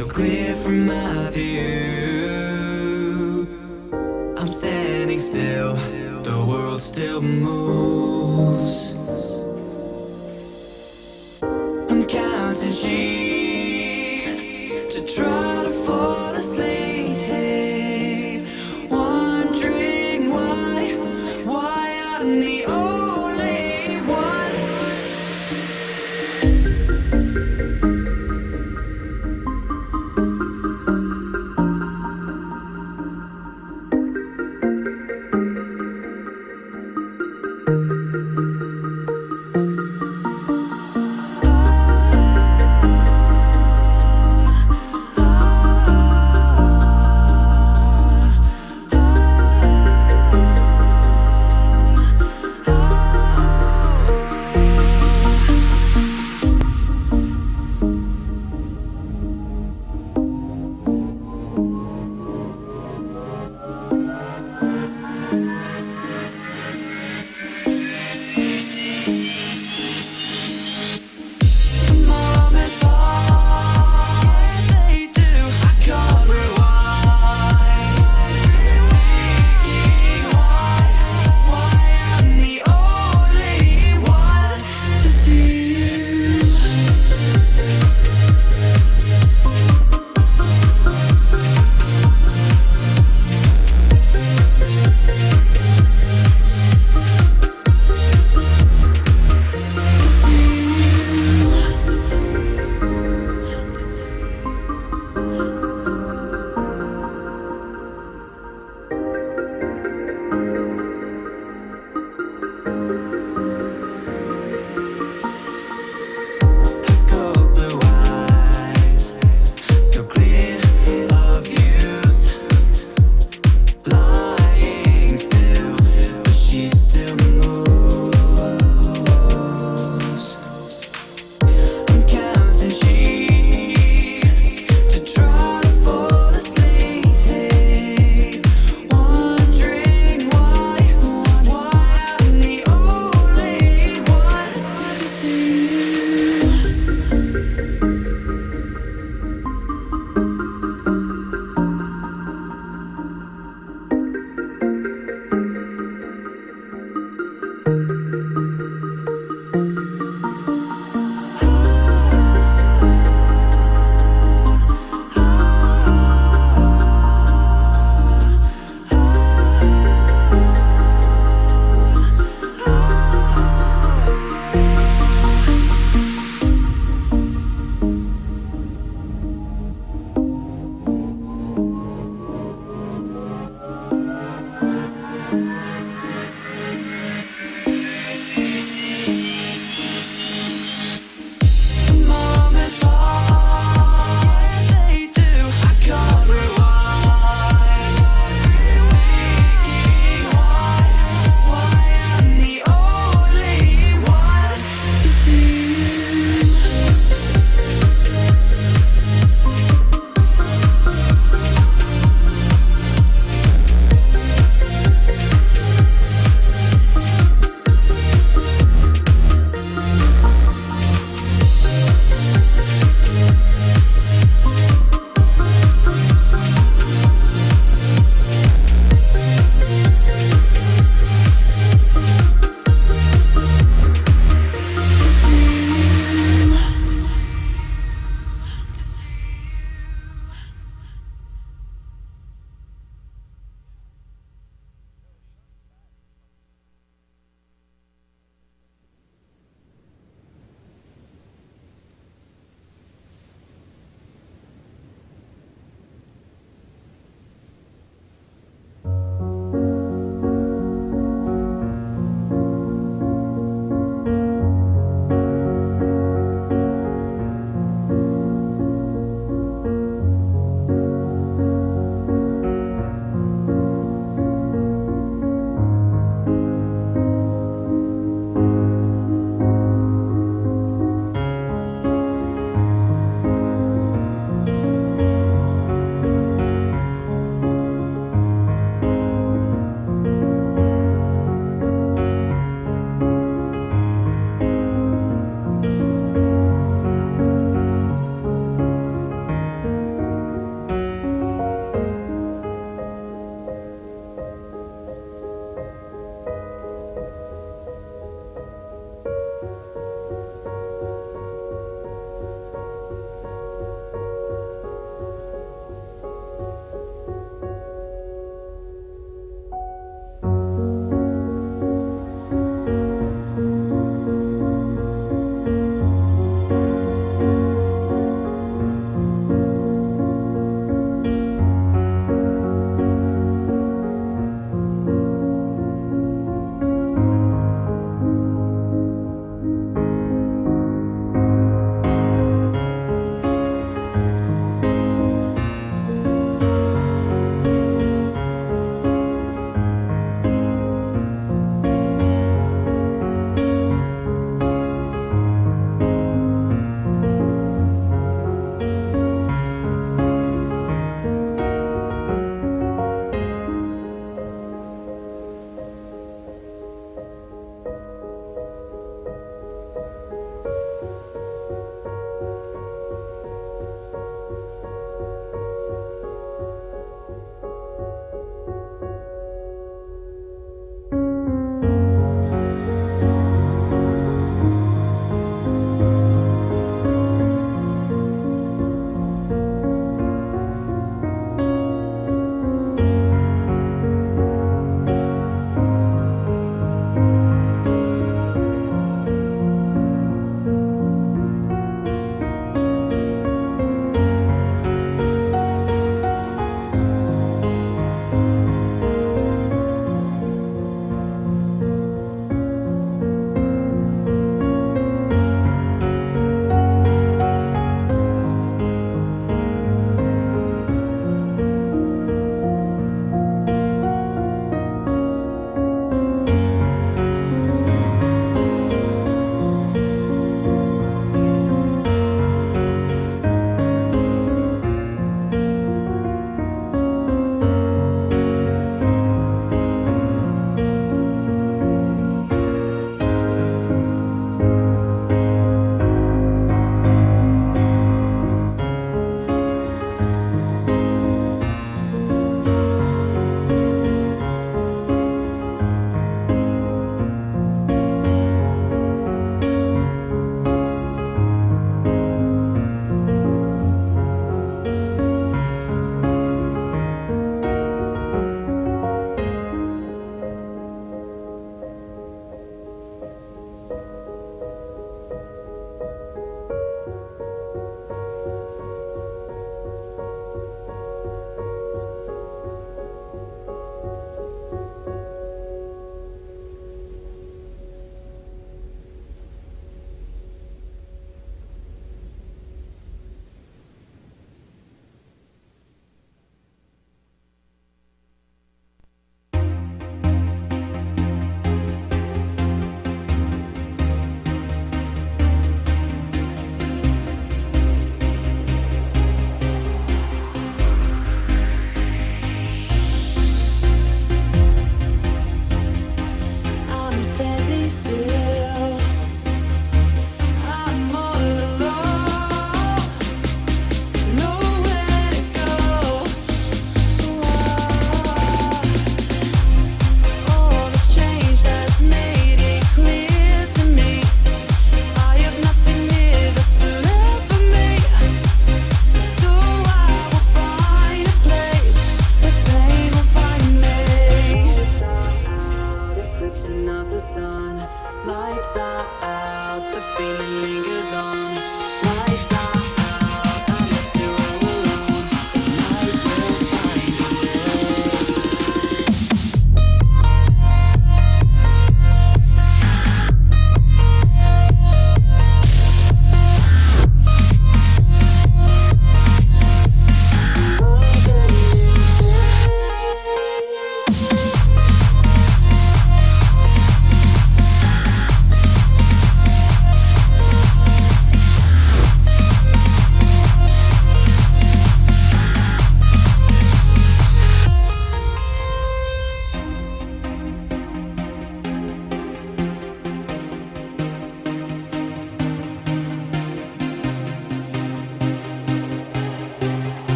so clear from my view. I'm standing still, the world still moves. I'm counting sheep to try to fall asleep, wondering why I'm the only one.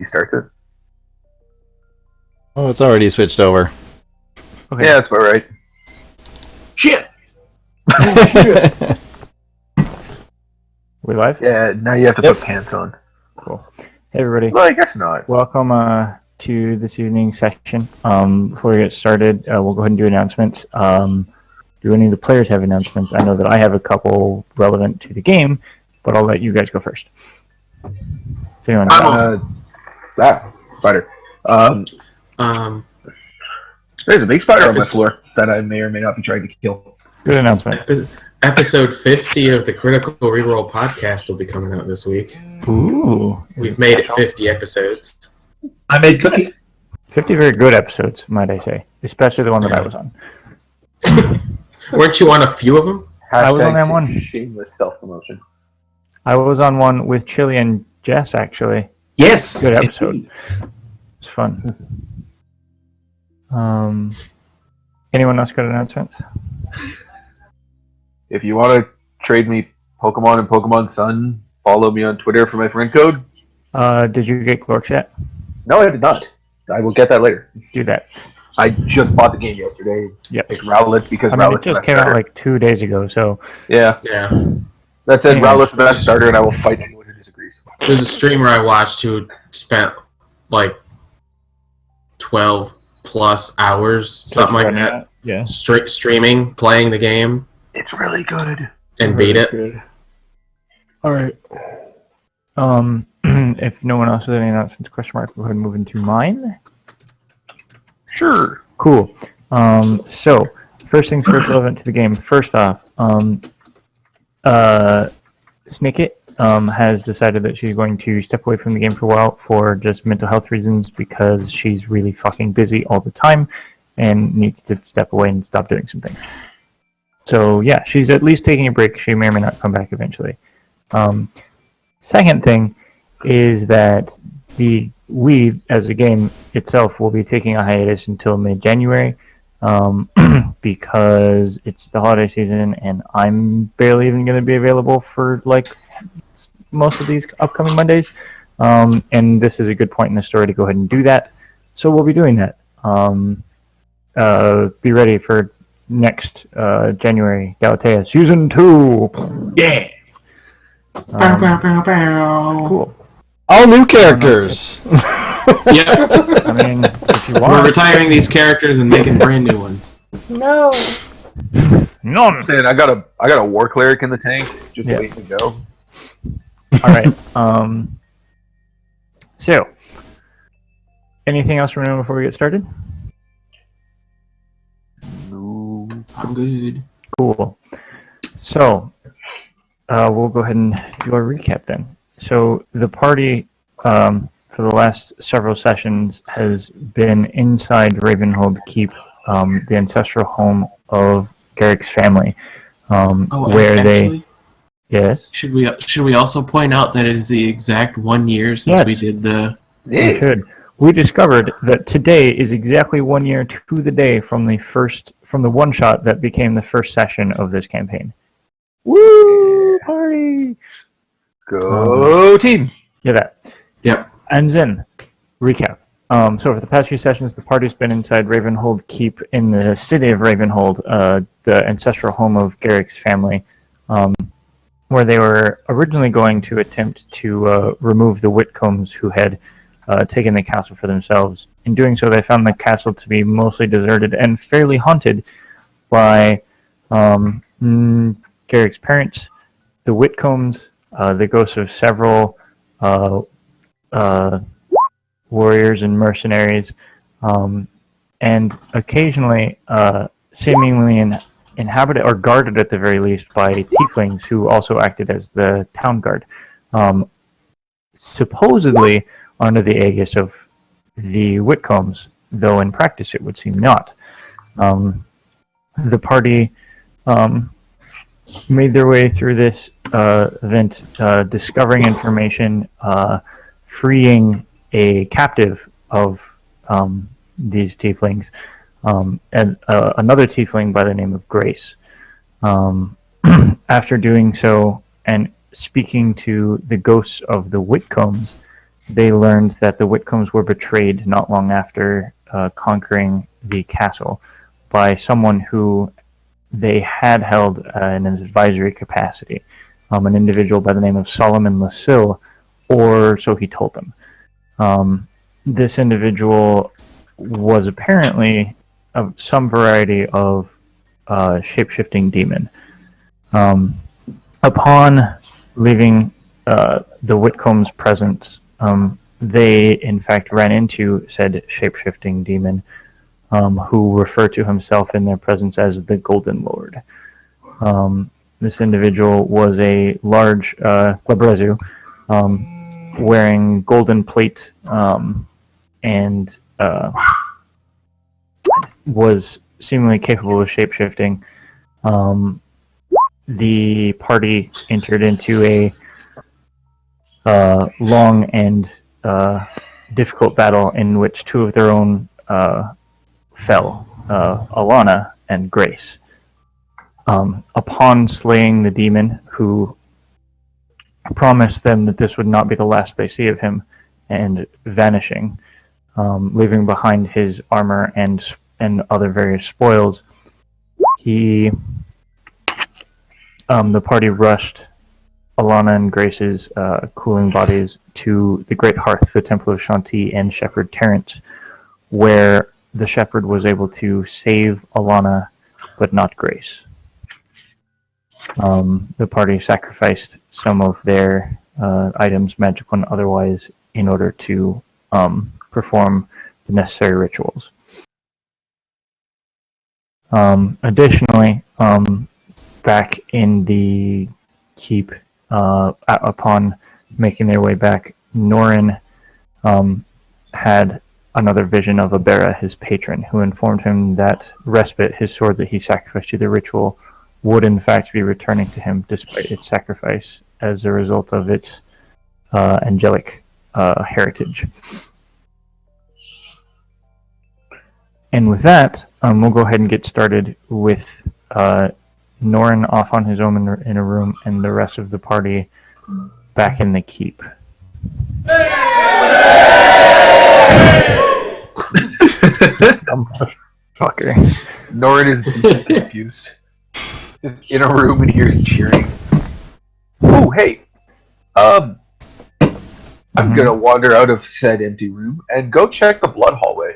starts it. Oh, it's already switched over. Okay. Yeah, that's about right. Shit! We live? Yeah, now you have to put pants on. Cool. Hey, everybody. Well, I guess not. Welcome to this evening's session. Before we get started, we'll go ahead and do announcements. Do any of the players have announcements? I know that I have a couple relevant to the game, but I'll let you guys go first. If anyone else. Spider. There's a big spider on my floor that I may or may not be trying to kill. Good announcement. Episode 50 of the Critical Reroll podcast will be coming out this week. Ooh. We've made it 50 episodes. I made cookies. 50 very good episodes, might I say. Especially the one that I was on. Weren't you on a few of them? I was on that one. Shameless self-promotion. I was on one with Chili and Jess, actually. Yes! Good episode. It's fun. Anyone else got announcements? If you want to trade me Pokemon and Pokemon Sun, follow me on Twitter for my friend code. Did you get Glorks yet? No, I did not. I will get that later. Do that. I just bought the game yesterday. Yep. Like Rowlet, because I mean, Rowlet's it just came out like 2 days ago, so... Yeah. Yeah. That said, Anyway. Rowlet's the best starter, and I will fight anyone who disagrees. There's a streamer I watched who spent like 12 plus hours, something like that, Yeah. streaming, playing the game, It's really good. and beat it. All right. If no one else has any announcements, question mark, we'll go ahead and move into mine. Sure. Cool. So, first things first relevant to the game. First off, Snicket has decided that she's going to step away from the game for a while for just mental health reasons because she's really fucking busy all the time and needs to step away and stop doing some things. So, yeah, she's at least taking a break. She may or may not come back eventually. Second thing is that we, as a game itself, will be taking a hiatus until mid-January because it's the holiday season and I'm barely even going to be available for like most of these upcoming Mondays. And this is a good point in the story to go ahead and do that. So we'll be doing that. Be ready for next January Galitaia Season 2. Yeah! Cool. All new characters. Yep. I mean, if you We're want. retiring these characters and making brand new ones. None. Saying I got a war cleric in the tank, just Yeah. waiting to go. All right. So, anything else from anyone before we get started? No. I'm good. Cool. So, we'll go ahead and do our recap then. So, the party for the last several sessions has been inside Ravenhold Keep, the ancestral home of Garrick's family, where they... Yes? Should we also point out that it is the exact 1 year since Yes. we did the... We should. We discovered that today is exactly 1 year to the day from the one shot that became the first session of this campaign. Woo! Party! Go team. Yeah, that. Yep. And then, recap. So for the past few sessions, the party's been inside Ravenhold Keep in the city of Ravenhold, the ancestral home of Garrick's family, where they were originally going to attempt to remove the Whitcombs who had taken the castle for themselves. In doing so, they found the castle to be mostly deserted and fairly haunted by Garrick's parents, the Whitcombs, the ghosts of several warriors and mercenaries, and occasionally seemingly inhabited or guarded at the very least by tieflings who also acted as the town guard, supposedly under the aegis of the Whitcombs, though in practice it would seem not. The party made their way through this event, discovering information, freeing a captive of these tieflings, and another tiefling by the name of Grace. After doing so and speaking to the ghosts of the Whitcombs, they learned that the Whitcombs were betrayed not long after conquering the castle by someone who they had held in an advisory capacity, an individual by the name of Solomon Lasille, or so he told them. This individual was apparently some variety of shape-shifting demon. Upon leaving the Whitcomb's presence, they in fact ran into said shape-shifting demon, who referred to himself in their presence as the Golden Lord. This individual was a large Glabrezu, wearing golden plate, and was seemingly capable of shape-shifting. The party entered into a long and difficult battle in which two of their own fell, Alana and Grace. Upon slaying the demon, who promised them that this would not be the last they see of him, and vanishing, leaving behind his armor and other various spoils, the party rushed Alana and Grace's cooling bodies to the Great Hearth, the Temple of Shanti, and Shepherd Terrence, where the shepherd was able to save Alana, but not Grace. The party sacrificed some of their items, magical and otherwise, in order to perform the necessary rituals. Additionally, back in the keep, upon making their way back, Norin had another vision of Abera, his patron, who informed him that Respite, his sword that he sacrificed to the ritual, would in fact be returning to him despite its sacrifice as a result of its angelic heritage. And with that, we'll go ahead and get started with Norin off on his own in a room, and the rest of the party back in the keep. Fucker. Norin is deeply confused. In a room and hears cheering. Oh, hey. I'm gonna wander out of said empty room and go check the blood hallway.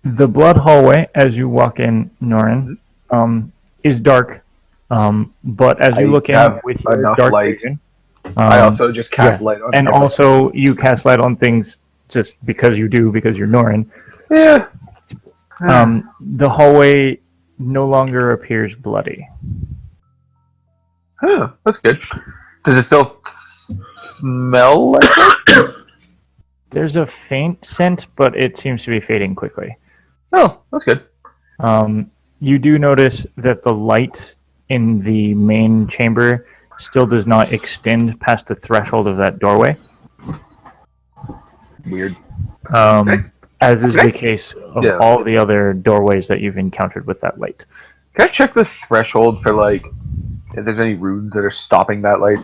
The blood hallway, as you walk in, Norin, is dark. But as you look in with your dark light. vision, I also just cast light on and everything. also you cast light on things just because you do, because you're Norin. Yeah. The hallway no longer appears bloody. Huh, that's good. Does it still smell like it? There's a faint scent, but it seems to be fading quickly. Oh, that's good. You do notice that the light in the main chamber still does not extend past the threshold of that doorway. Weird. As is the case of all the other doorways that you've encountered with that light. Can I check the threshold for, like, if there's any runes that are stopping that light?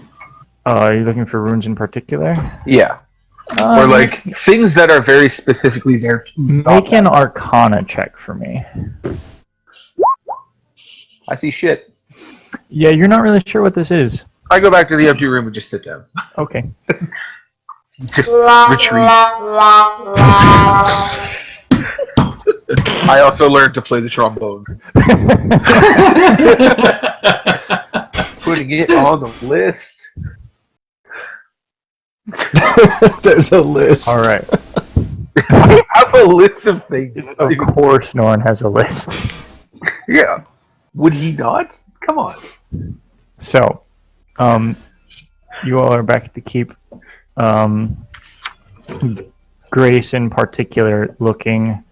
Are you looking for runes in particular? Yeah. Or, like, things that are very specifically there to stop Make an Arcana check for me. I see shit. Yeah, you're not really sure what this is. I go back to the empty room and just sit down. Okay. Just retreat. I also learned to play the trombone. Putting it on the list. There's a list. All right. I have a list of things. Of course, Norn has a list. Yeah. Would he not? Come on. So, you all are back at the keep. Grace, in particular, looking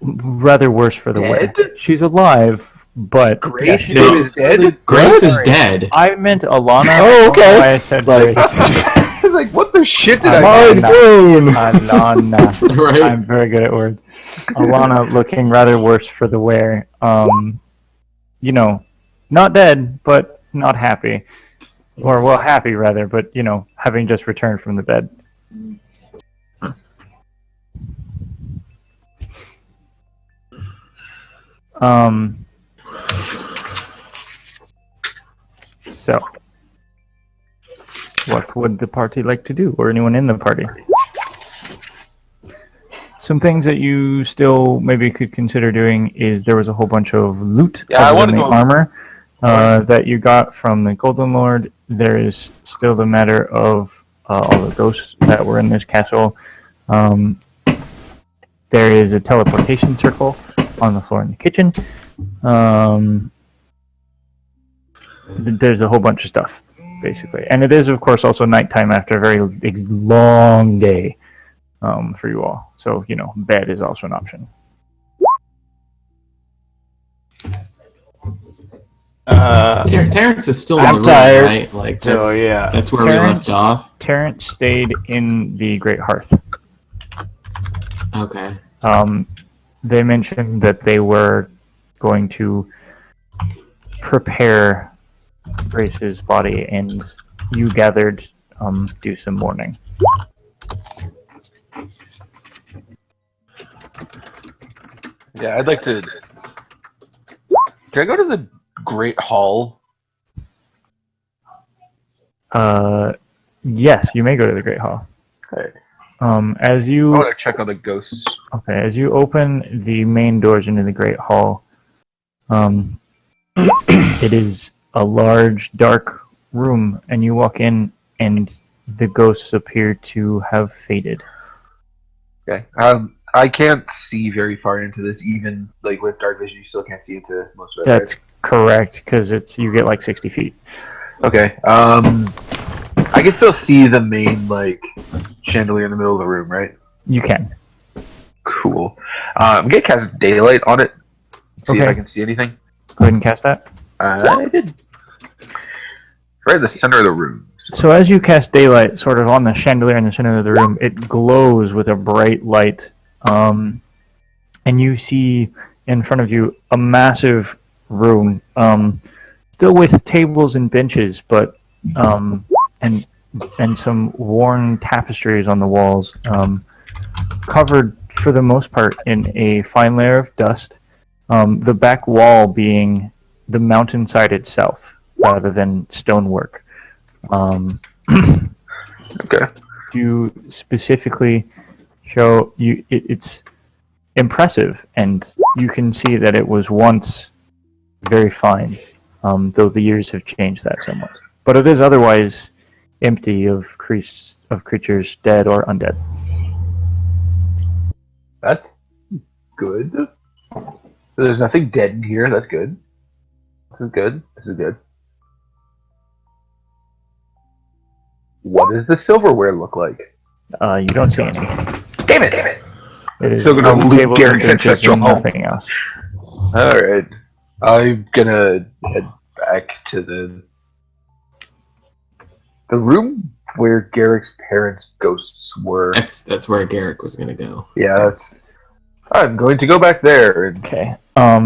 rather worse for the wear. She's alive, but Grace is dead? Grace is dead. I meant Alana. Oh, okay. Why I said Like- Grace. I was like, what the shit did I Mind blown. Alana. Right. I'm very good at words. Alana looking rather worse for the wear. You know, not dead, but not happy. Or, well, happy rather, but, having just returned from the bed. So, what would the party like to do, or anyone in the party? Some things that you still maybe could consider doing is there was a whole bunch of loot Yeah, I other wanna than the go- armor that you got from the Golden Lord. There is still the matter of all the ghosts that were in this castle. There is a teleportation circle on the floor in the kitchen. There's a whole bunch of stuff, basically. And it is, of course, also nighttime after a very long day for you all. So, bed is also an option. Terrence is still in I'm the room, tired. right? Like, that's, So, yeah. that's where we Terrence- left off. Terrence stayed in the Great Hearth. Okay. They mentioned that they were going to prepare Grace's body, and you gathered do some mourning. Yeah, I'd like to. Can I go to the Great Hall? Yes, you may go to the Great Hall. Okay. As I you want to check on the ghosts. as you open the main doors into the Great Hall, it is a large, dark room, and you walk in, and the ghosts appear to have faded. Okay. I can't see very far into this, even like with dark vision. You still can't see into most of it. That's correct, because you get like 60 feet. Right? Okay. I can still see the main like chandelier in the middle of the room, right? You can. Cool. I'm gonna cast daylight on it. See if Okay. I can see anything. Go ahead and cast that. I did. Right in the center of the room. So as you cast daylight, sort of on the chandelier in the center of the room, it glows with a bright light. And you see in front of you a massive room, still with tables and benches, but and some worn tapestries on the walls, covered for the most part in a fine layer of dust. The back wall being the mountainside itself, rather than stonework. Okay. You specifically show you it's impressive, and you can see that it was once very fine, though the years have changed that somewhat. But it is otherwise empty of creatures dead or undead. That's good. So there's nothing dead in here. That's good. This is good. This is good. What does the silverware look like? You don't see any. Damn it! Damn it! It is Still gonna only loot tables and Garrick's benches ancestral and home. nothing else. Alright. I'm gonna head back to the room where Garrick's parents' ghosts were. That's where Garrick was gonna go. Yeah, that's. I'm going to go back there. And Okay.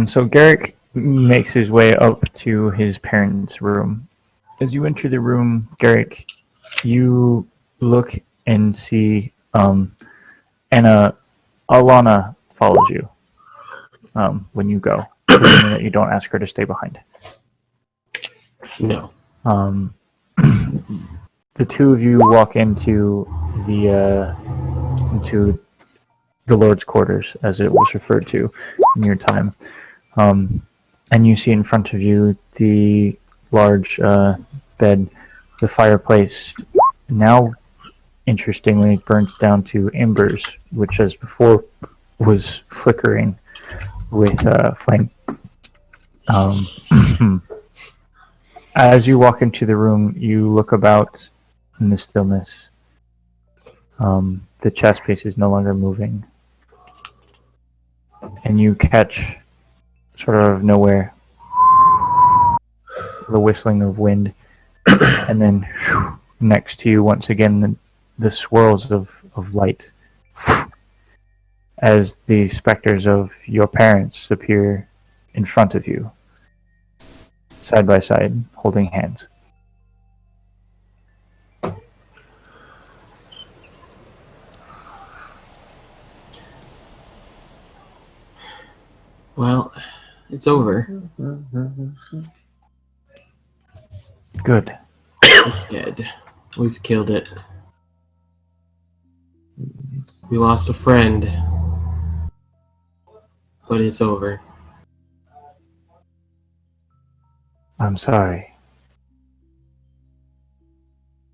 So Garrick makes his way up to his parents' room. As you enter the room, Garrick, you look and see Anna. Alana follows you when you go, meaning that you don't ask her to stay behind. No. The two of you walk into the Lord's quarters, as it was referred to in your time, and you see in front of you the large bed, the fireplace, now interestingly burnt down to embers, which as before was flickering with flame. As you walk into the room, you look about in the stillness. The chess piece is no longer moving. And you catch, sort of nowhere, the whistling of wind. And then next to you, once again, the swirls of light. As the specters of your parents appear in front of you, side by side, holding hands. Well, it's over. Good. It's dead. We've killed it. We lost a friend. But it's over. I'm sorry.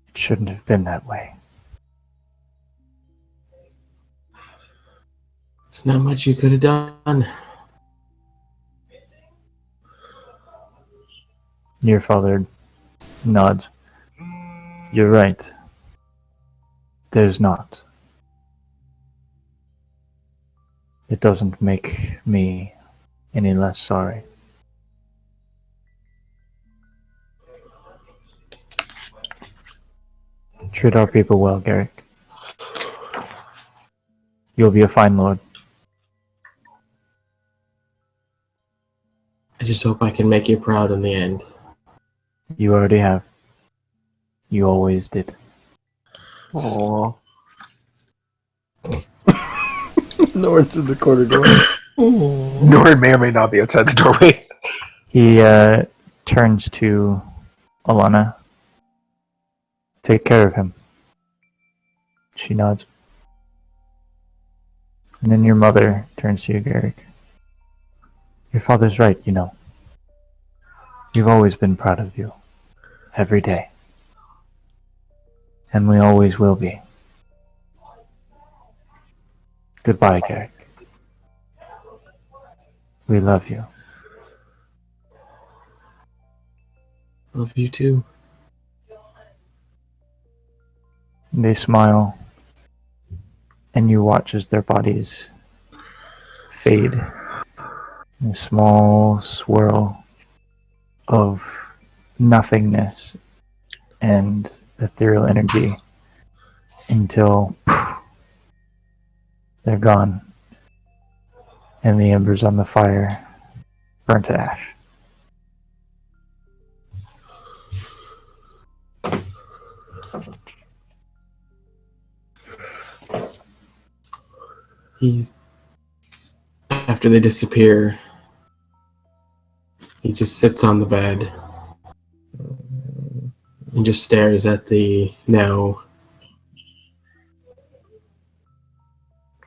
It shouldn't have been that way. There's not much you could have done. Your father nods. You're right. There's not. It doesn't make me any less sorry. Treat our people well, Garrick. You'll be a fine lord. I just hope I can make you proud in the end. You already have. You always did. Aww. North to the corner door. Nord may or may not be outside the doorway. He turns to Alana. Take care of him. She nods. And then your mother turns to you, Garrick. Your father's right, you know. We've always been proud of you. Every day. And we always will be. Goodbye, Garrick. We love you. Love you too. They smile, and you watch as their bodies fade in a small swirl of nothingness and ethereal energy until they're gone, and the embers on the fire burn to ash. After they disappear, he just sits on the bed and just stares at the now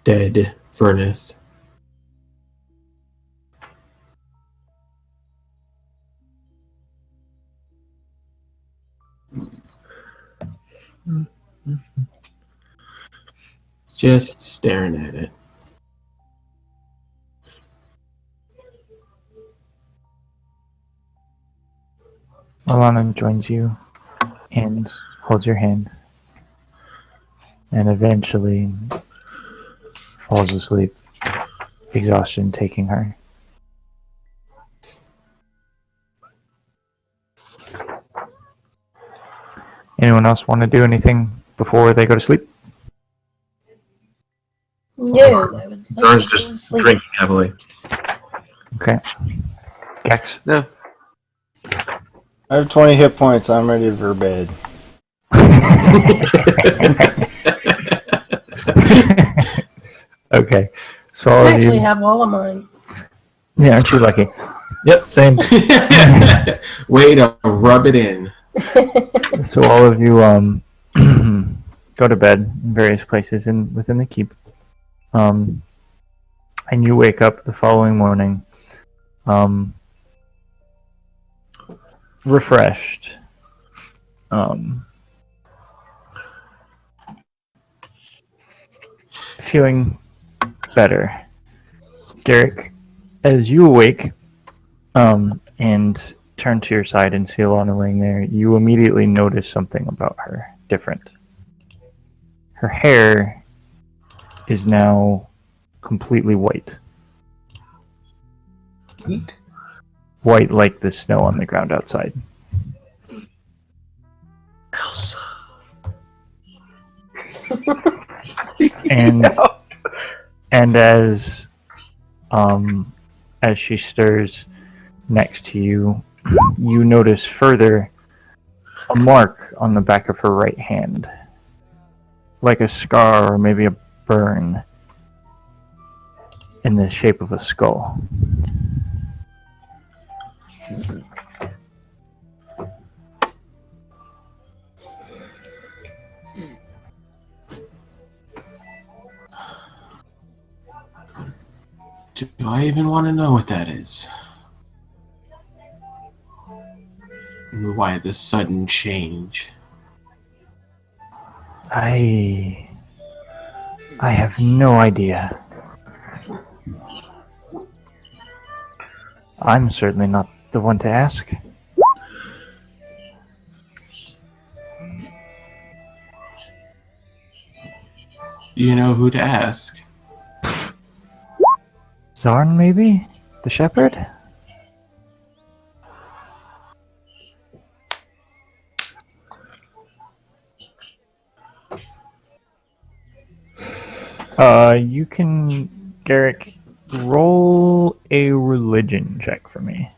dead furnace. Just staring at it. Alana joins you and holds your hand, and eventually falls asleep, exhaustion taking her. Anyone else want to do anything before they go to sleep? No, I would like Darn's to go to just sleep. drinking heavily. Okay. Gex? No. I have 20 hit points. I'm ready for bed. Okay. So I all of actually you... have all of mine. Yeah, aren't you lucky? Yep, same. Way to rub it in. So all of you go to bed in various places within the keep. And you wake up the following morning refreshed. Feeling better. Garrick, as you awake and turn to your side and see Alana laying there, you immediately notice something about her different. Her hair is now completely white. Neat. White like the snow on the ground outside. Elsa. And and as she stirs next to you, you notice further a mark on the back of her right hand, like a scar or maybe a burn in the shape of a skull. Do I even want to know what that is? Why this sudden change? I have no idea. I'm certainly not the one to ask. You know who to ask. Zarn, maybe? The shepherd? You can, Garrick, roll a religion check for me.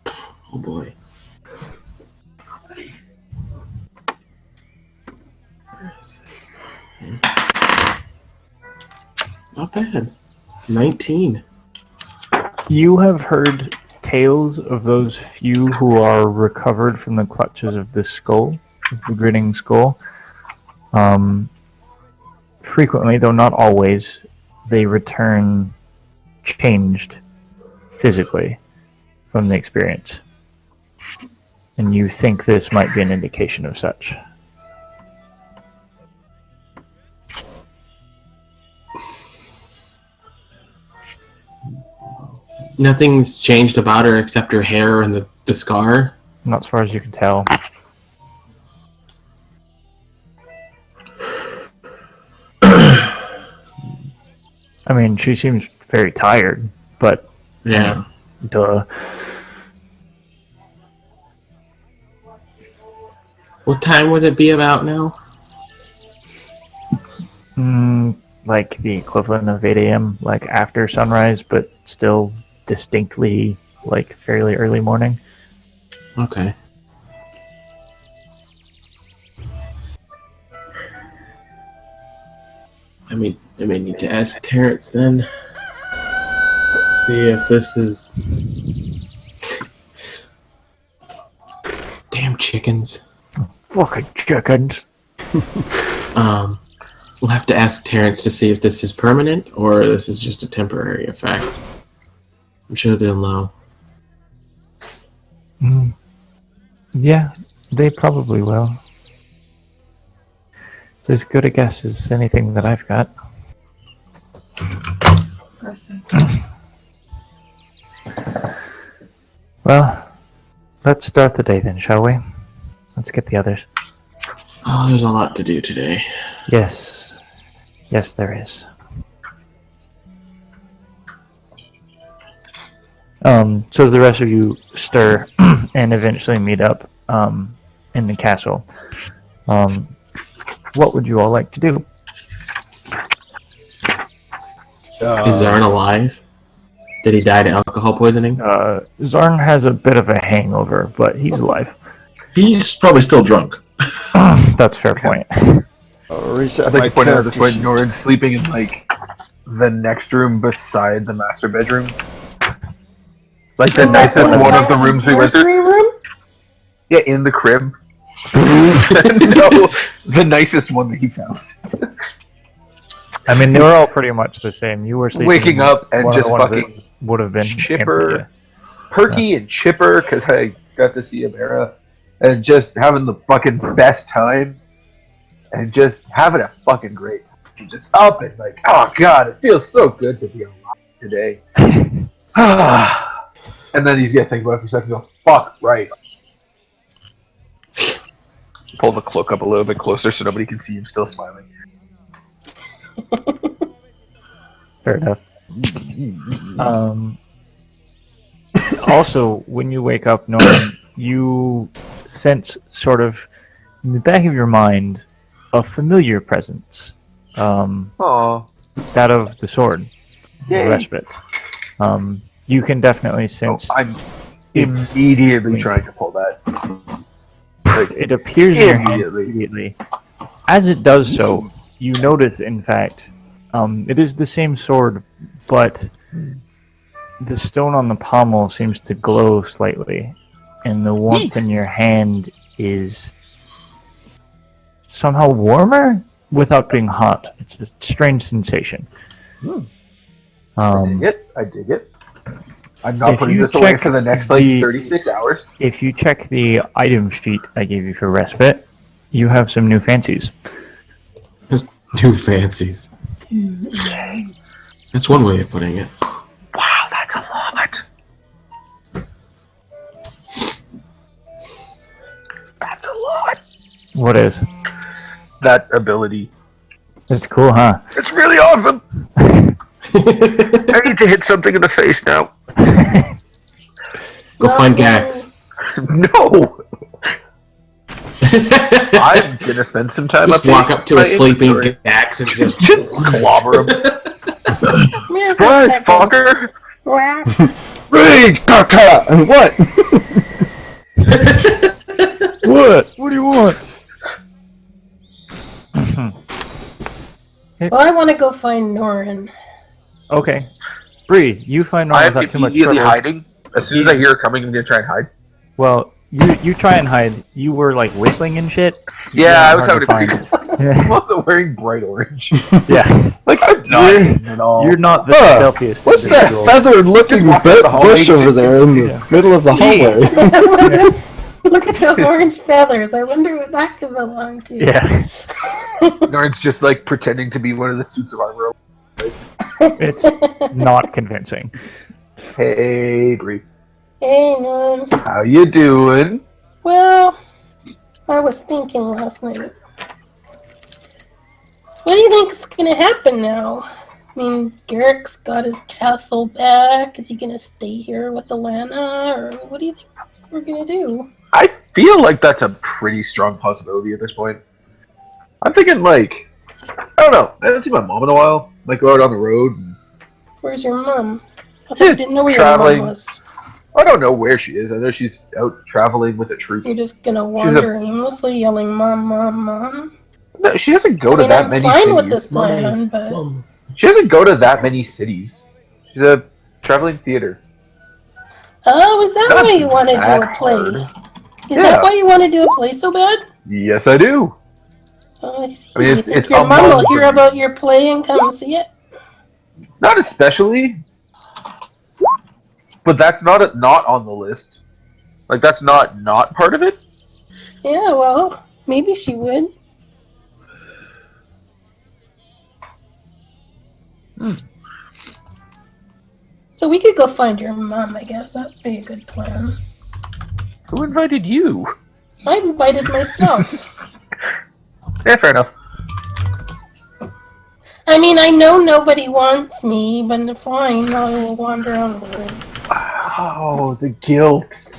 Oh boy. Where is it? Not bad. 19. You have heard tales of those few who are recovered from the clutches of the skull, of the grinning skull. Frequently, though not always, they return changed physically from the experience. And you think this might be an indication of such. Nothing's changed about her except her hair and the scar. Not as far as you can tell. I mean, she seems very tired, but Yeah. duh. What time would it be about now? Like the equivalent of 8 a.m., like after sunrise, but still distinctly like fairly early morning. Okay. I may need to ask Terrence then. See if this is... Damn chickens. Fucking chickens. We'll have to ask Terrence to see if this is permanent or this is just a temporary effect. I'm sure they'll know. Yeah, they probably will. It's as good a guess as anything that I've got. Perfect. Well, let's start the day then, shall we? Let's get the others. Oh, there's a lot to do today. Yes. Yes, there is. So as the rest of you stir and eventually meet up in the castle, what would you all like to do? Is Zarn alive? Did he die to alcohol poisoning? Zarn has a bit of a hangover, but he's alive. He's probably still drunk. That's a fair point. Reset I'd my like to point out at this character point, sheet. Nord's sleeping in like the next room beside the master bedroom. Like the nicest one of the rooms we went through. Nursery room? Yeah, in the crib. No, the nicest one that he found. I mean, they were all pretty much the same. You were sleeping Waking up and one of just the ones fucking that would have been chipper, empty. perky and chipper because I got to see Amara and just having the fucking best time and just having a fucking great time. Just up and like, oh god, it feels so good to be alive today. And then he's gonna think about it for a second and go, fuck, right. Pull the cloak up a little bit closer so nobody can see him still smiling. Fair enough. Also, when you wake up, Norman, you sense sort of in the back of your mind a familiar presence. Aww. That of the sword, the Yay. respite. You can definitely sense I'm it's- immediately trying to pull that. Like, it appears in your hand immediately. immediately. As it does so, you notice, in fact, it is the same sword, but the stone on the pommel seems to glow slightly, and the warmth in your hand is somehow warmer without being hot. It's a strange sensation. I dig it. I dig it. I'm not If putting you this away check for the next, the- 36 hours. If you check the item sheet I gave you for respite, you have some new fancies. New fancies. That's one way of putting it. Wow, that's a lot. That's a lot. What is? That ability. It's cool, huh? It's really awesome. I need to hit something in the face now. Go find Gax. No. I'm gonna spend some time Just up walk up to a playing sleeping story. Gax and just Just clobber him. Come here for a Surprise, second. fucker! Quack. Rage, caca, and what? What? What do you want? Well, I want to go find Norin. Okay. Bree, you find Nora I'm without too much immediately trouble. hiding. As soon as I hear her coming, I'm gonna try and hide. Well, you try and hide. You were like whistling and shit. Yeah, I was Hard having to a find. quick. I'm also wearing bright orange. Yeah. Like, I'm not hidden at all. You're not the Huh. stealthiest. What's that individual. feathered-looking Just walk up the hallway, bush over just- there in the middle of the hallway? Look at those orange feathers. I wonder what that could belong to. Yeah. Norn's just like pretending to be one of the suits of armor. It's not convincing. Hey, Bree. Hey, Norin. How you doing? Well, I was thinking last night. What do you think is going to happen now? I mean, Garrick's got his castle back. Is he going to stay here with Alana? Or what do you think we're going to do? I feel like that's a pretty strong possibility at this point. I'm thinking like, I don't know. I haven't seen my mom in a while. Might go out on the road. And Where's your mom? I thought you didn't know where your Traveling. mom was. I don't know where she is. I know she's out traveling with a troop. You're just going to wander aimlessly yelling, Mom, Mom, Mom? No, she doesn't go I to mean, that I'm many fine cities. with this plan, but... She doesn't go to that many cities. She's a traveling theater. Oh, is that Not why you want to do that a play? hard. Is Yeah. that why you want to do a play so bad? Yes, I do. Oh, I see. I mean, You it's- think it's your a mom will month hear for- about your play and come see it? Not especially. But that's not on the list. Like, that's not part of it. Yeah, well, maybe she would. So we could go find your mom, I guess. That'd be a good plan. Who invited you? I invited myself. Yeah, fair enough. I mean, I know nobody wants me, but fine, I will wander onward. Oh, the guilt.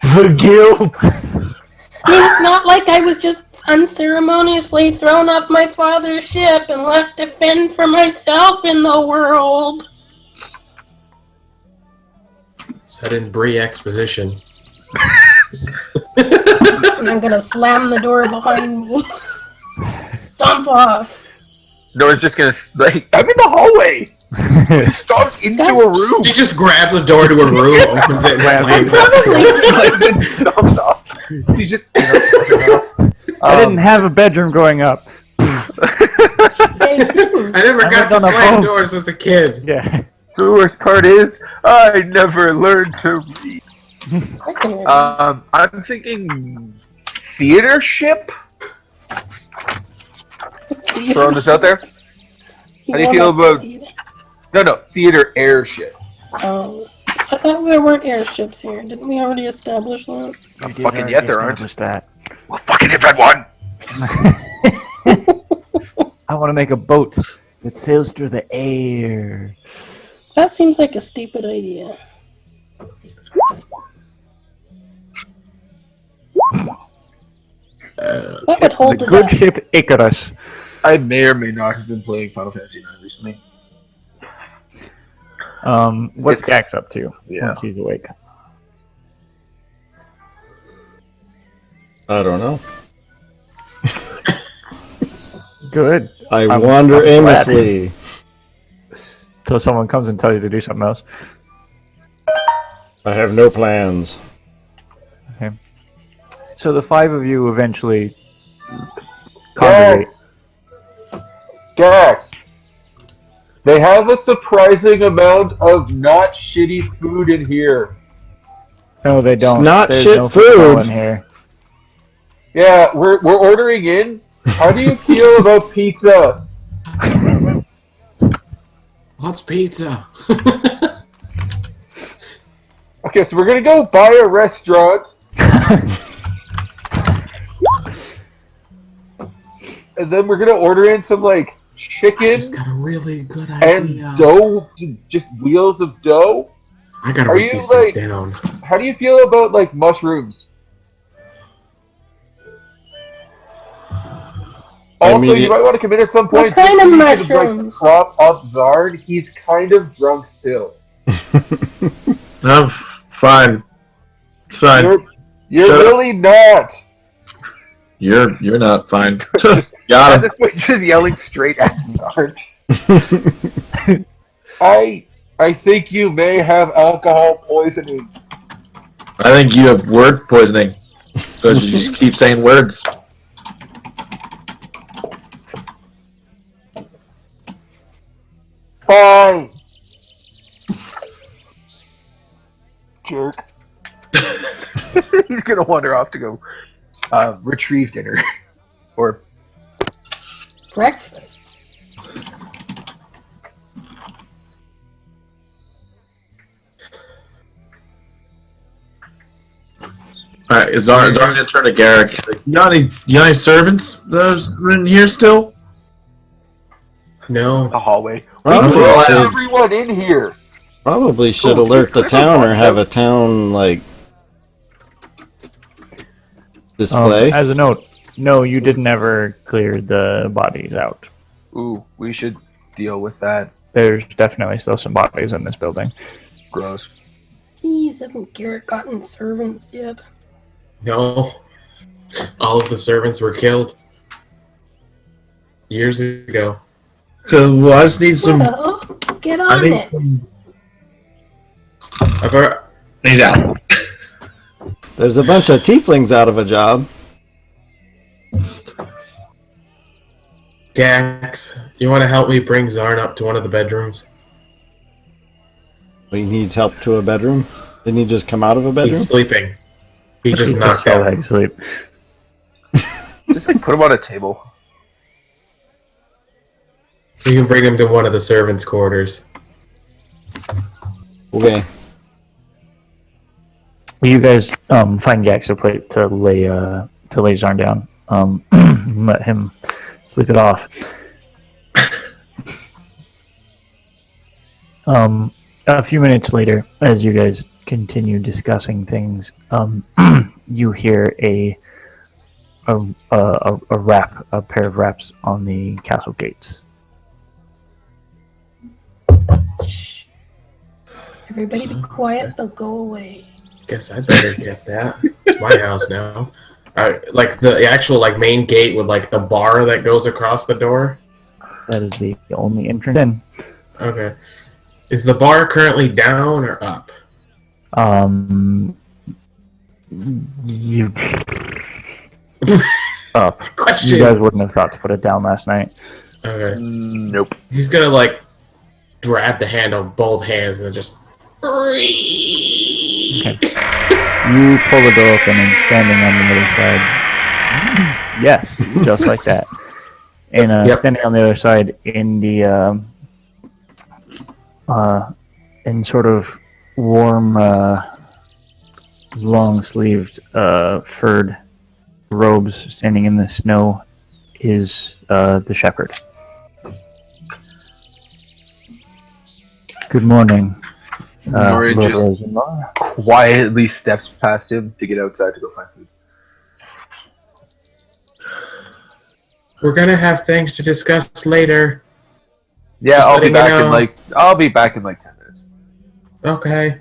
The guilt. I mean, it's not like I was just unceremoniously thrown off my father's ship and left to fend for myself in the world. Set in Bree exposition. And I'm gonna slam the door behind me. Stomp off. Nora's just gonna, like, I'm in the hallway. She stomps into a room. She just grabs the door to her room, opens it, and slams Probably it. Like, then stomps off. She just, I didn't have a bedroom growing up. I didn't. I never I got lived to on a slam boat. doors as a kid. Yeah. The worst part is, I never learned to read. I can read. I'm thinking theater ship. Throwing this out there. How do you feel about no theater airship? Oh, I thought there weren't airships here. Didn't we already establish that? Not fucking yet, there aren't. That. Well, fucking if one. I want to make a boat that sails through the air. That seems like a stupid idea. That would hold The it good up. ship Icarus. I may or may not have been playing Final Fantasy IX recently. What's It's- Gax up to Yeah. when she's awake? I don't know. Good. I I'm wander glad. aimlessly. Till someone comes and tells you to do something else. I have no plans. So the five of you eventually congregate. Gax! They have a surprising amount of not shitty food in here. No, they don't. not There's shit no football food. in here. Yeah, we're ordering in. How do you feel about pizza? What's pizza? Okay, so we're gonna go buy a restaurant. And then we're gonna order in some, like, chicken Just got a really good and idea. dough, just wheels of dough. I gotta Are write you, these like- things down. How do you feel about, like, mushrooms? I Also, mean, you might want to come in at some What point. kind just of so you can, mushrooms? Like, prop up Zard. He's kind of drunk still. I'm fine. It's fine. You're Shut up. really not. You're not fine. Just, Got at him. this point, just yelling straight at Zard. I think you may have alcohol poisoning. I think you have word poisoning because you just keep saying words. Fine. Jerk. He's gonna wander off to go retrieve dinner. Or Breakfast. All right, Zar's gonna turn to Garrick. He's like, you got any servants those in here still? No. the hallway. We Probably let should, everyone in here. probably should alert the town or have a town, like, display. As a note, no, you didn't ever clear the bodies out. Ooh, we should deal with that. There's definitely still some bodies in this building. Gross. Jeez, hasn't Garrett gotten servants yet? No. All of the servants were killed years ago. Well, I just need some. Well, get I on need it. some. I've already, He's out. There's a bunch of tieflings out of a job. Gax, you want to help me bring Zarn up to one of the bedrooms? He needs help to a bedroom. Didn't he just come out of a bedroom? He's sleeping. He just knocked Fell out. back asleep. Just like put him on a table. You can bring him to one of the servants' quarters. Okay. You guys find Gax a place to lay Zarn down. Let him sleep it off. A few minutes later, as you guys continue discussing things, you hear a rap, a pair of raps on the castle gates. Shh. Everybody be quiet, they'll go away. Guess I better get that. It's my house now. Like the actual like main gate with like the bar that goes across the door. That is the only entrance in. Okay. Is the bar currently down or up? You up. Question. You guys wouldn't have thought to put it down last night. Okay. Nope. He's gonna like grab the handle with both hands and then just. Okay. You pull the door open and standing on the other side. Yes, just like that. And Yep. standing on the other side in the in sort of warm, long-sleeved, furred robes, standing in the snow, is the shepherd. Good morning. Nora Lord just Rosenbar. quietly steps past him to get outside to go find food. We're gonna have things to discuss later. Yeah, Just I'll be letting you back know. in like 10 minutes. Okay.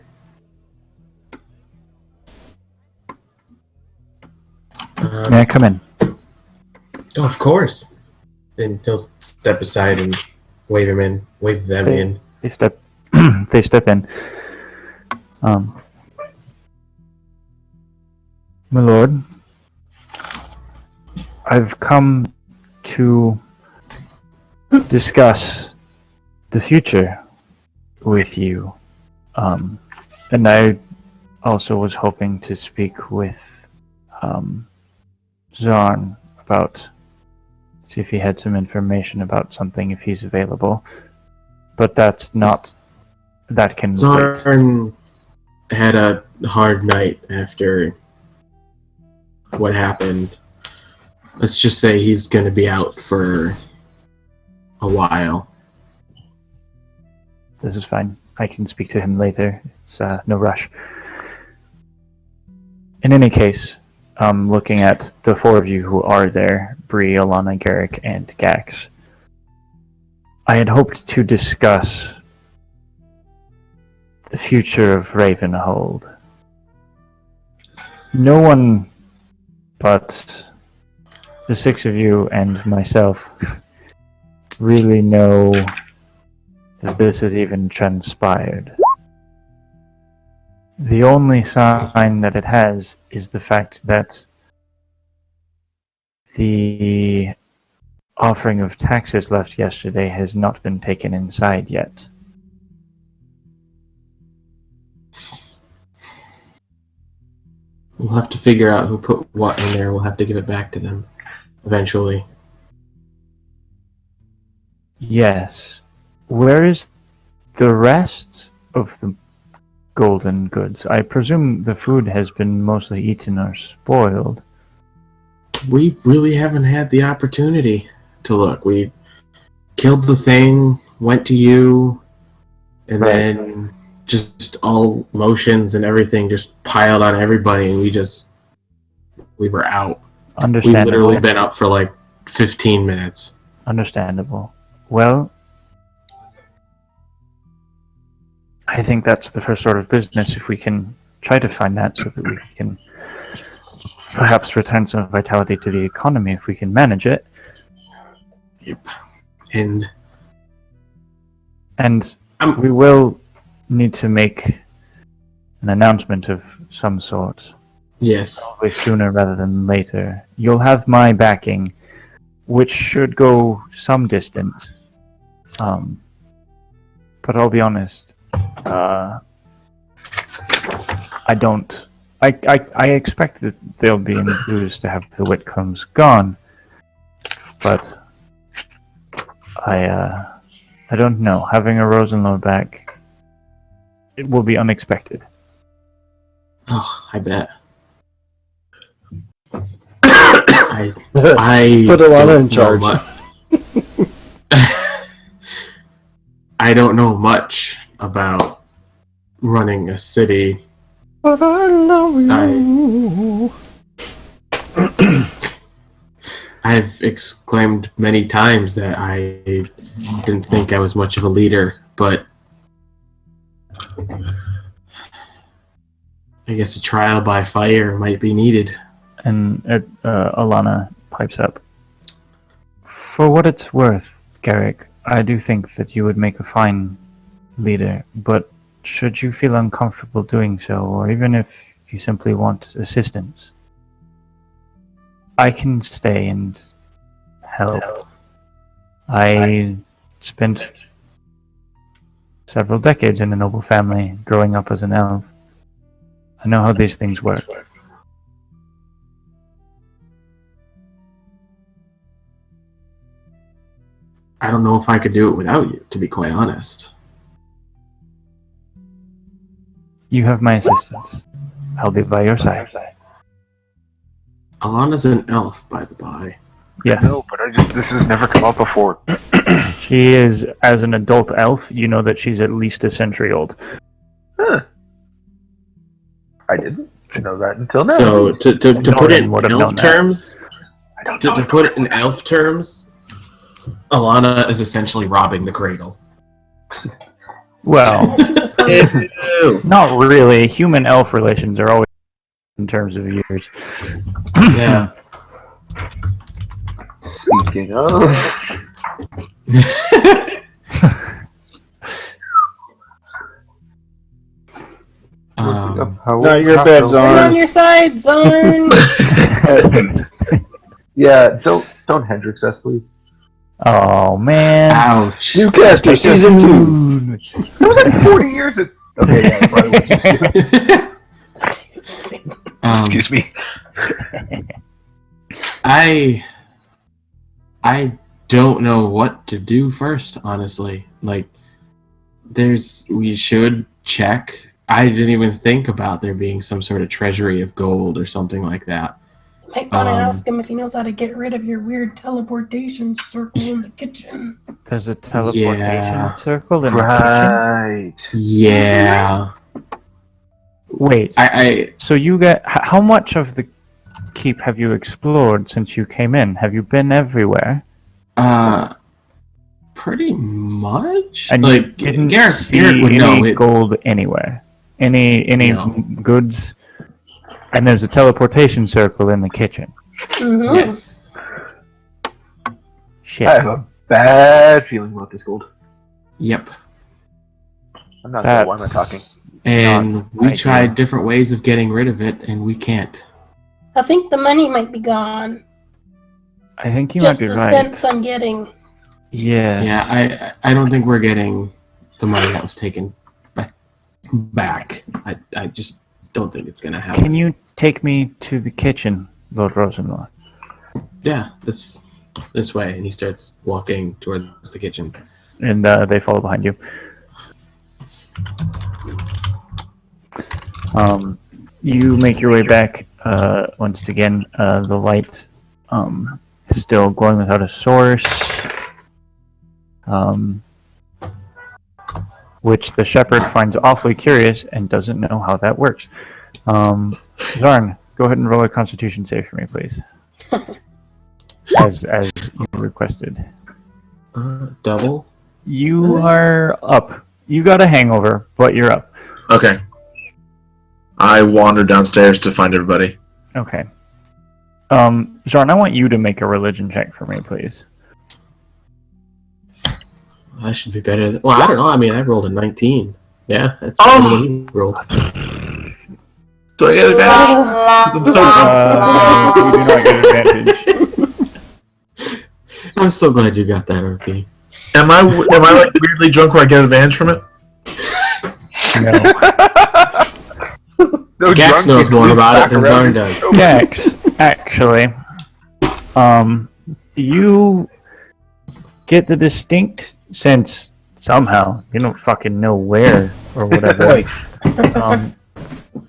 May I come in? Oh, of course. Then he'll step aside and wave them Okay. in. They step. They step in. My lord, I've come to discuss the future with you. And I also was hoping to speak with Zarn about, see if he had some information about something if he's available. But that can wait. Zarn had a hard night after what happened. Let's just say he's going to be out for a while. This is fine. I can speak to him later. It's no rush. In any case, looking at the four of you who are there, Bree, Alana, Garrick, and Gax, I had hoped to discuss the future of Ravenhold. No one but the six of you and myself really know that this has even transpired. The only sign that it has is the fact that the offering of taxes left yesterday has not been taken inside yet. We'll have to figure out who put what in there. We'll have to give it back to them eventually. Yes. Where is the rest of the golden goods? I presume the food has been mostly eaten or spoiled. We really haven't had the opportunity to look. We killed the thing, went to you, and Right. then just all motions and everything just piled on everybody, and we were out. We've Understandable. literally been up for like 15 minutes. Understandable. Well, I think that's the first order of business, if we can try to find that so that we can perhaps return some vitality to the economy if we can manage it. Yep. And we will need to make an announcement of some sort. yes, Probably sooner rather than later. You'll have my backing, which should go some distance. But I'll be honest, I expect that they'll be enthused to have the Whitcombs gone, but I don't know. Having a Rosenlow back, it will be unexpected. oh, I bet. I Put Alana don't in charge. know I don't know much about running a city. But I love you. I've exclaimed many times that I didn't think I was much of a leader, but I guess a trial by fire might be needed. And Alana pipes up. For what it's worth, Garrick, I do think that you would make a fine leader, but should you feel uncomfortable doing so, or even if you simply want assistance, I can stay and help. I spent several decades in a noble family growing up as an elf. I know how these things work. I don't know if I could do it without you, to be quite honest. You have my assistance. I'll be by your side. Alana's an elf, by the by. Yes. No, but this has never come up before. She is, as an adult elf, you know that she's at least a century old. Huh. I didn't know that until now. So to put it in would have elf known that. terms, I don't to put it in elf terms, Alana is essentially robbing the cradle. Well, not really. Human-elf relations are always in terms of years. Yeah. Speaking of, No, your bed, I'm Zorn. on your side, Zorn. Yeah, don't Hendrix us, please. Oh man. Ouch. New character, season 2. It was like 40 years ago. Okay, yeah, it probably was just Excuse me. I don't know what to do first, honestly. Like, we should check. I didn't even think about there being some sort of treasury of gold or something like that. Might want to ask him if he knows how to get rid of your weird teleportation circle in the kitchen. There's a teleportation Yeah. circle in the Right. Yeah. kitchen. Wait. So you got how much of the keep have you explored since you came in? Have you been everywhere? Pretty much. And like, you didn't Garrett see would any know it. gold anywhere? Any No. goods? And there's a teleportation circle in the kitchen. Mm-hmm. Yes. Shit. I have a bad feeling about this gold. Yep. I'm not sure why am I talking. And Not we ideal. tried different ways of getting rid of it, and we can't. I think the money might be gone. I think you Just might be the right. sense I'm getting. Yeah. Yeah, I don't think we're getting the money that was taken back. I just don't think it's gonna happen. Can you take me to the kitchen, Lord Rosenlaw? Yeah, this way. And he starts walking towards the kitchen. And they follow behind you. You make your way back. Once again, the light is still glowing without a source. Which the shepherd finds awfully curious and doesn't know how that works. Zarn, go ahead and roll a Constitution save for me, please. As you requested. Double? You are up. You got a hangover, but you're up. Okay. I wander downstairs to find everybody. Okay. Zarn, I want you to make a religion check for me, please. I should be better. Well, I don't know. I mean, I rolled a 19. Yeah, that's Oh! better than you rolled. Do I get advantage? 'Cause I'm so You do not get advantage. I'm so glad you got that, RP. Am I like weirdly drunk where I get advantage from it? No. So Gax drunk, knows he's more leaned about back it than around Zarn his- does. Gax, actually, you get the distinct sense somehow, you don't fucking know where or whatever.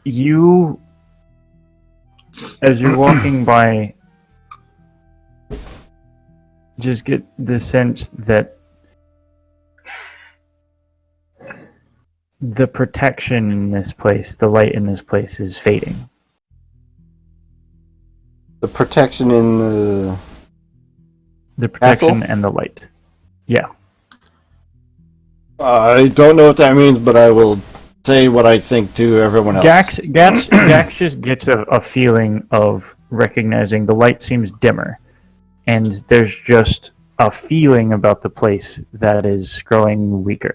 You, as you're walking by, just get the sense that the protection in this place, the light in this place is fading. The protection in the... The protection Castle? and the light. Yeah. I don't know what that means, but I will say what I think to everyone else. Gax just gets a feeling of recognizing the light seems dimmer, and there's just a feeling about the place that is growing weaker.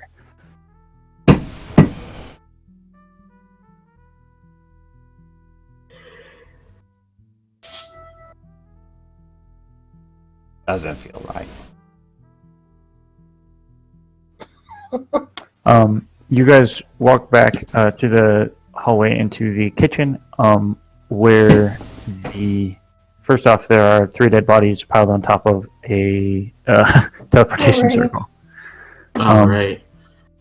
Doesn't feel right. You guys walk back to the hallway into the kitchen, where first off there are 3 dead bodies piled on top of a teleportation Alright. circle. All right.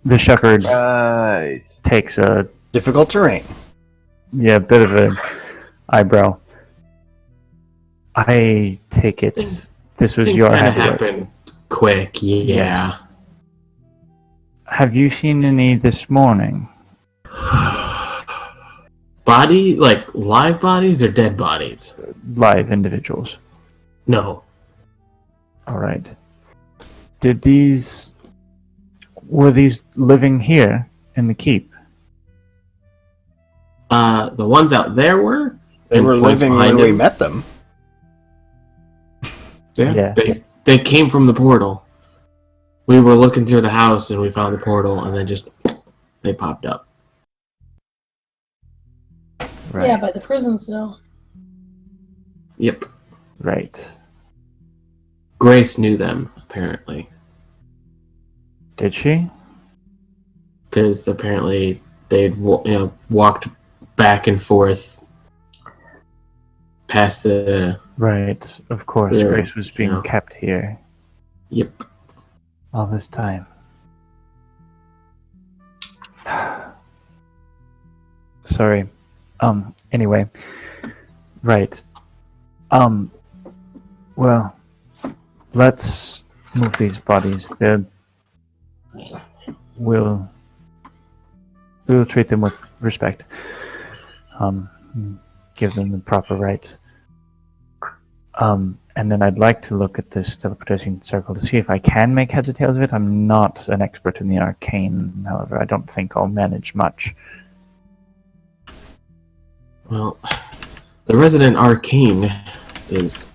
The shepherd Right. takes a Difficult terrain. bit of an eyebrow. I take it Things this was things your kind of handiwork. happen quick. Yeah. Have you seen any this morning? Body, like live bodies or dead bodies? Live individuals. No. All right. Were these living here in the keep? The ones out there were. They And were points living behind when we him. met them. Yeah. Yes. They came from the portal. We were looking through the house and we found the portal, and then just they popped up. Right. Yeah, by the prison cell. Yep. Right. Grace knew them, apparently. Did she? Because apparently they'd walked back and forth past the... Right. Of course, Yeah, Grace was being yeah. kept here Yep. all this time. Sorry. Anyway. Right. Well, let's move these bodies. We'll treat them with respect. Give them the proper rights. And then I'd like to look at this teleportation circle to see if I can make heads or tails of it. I'm not an expert in the arcane, however. I don't think I'll manage much. Well, the resident arcane is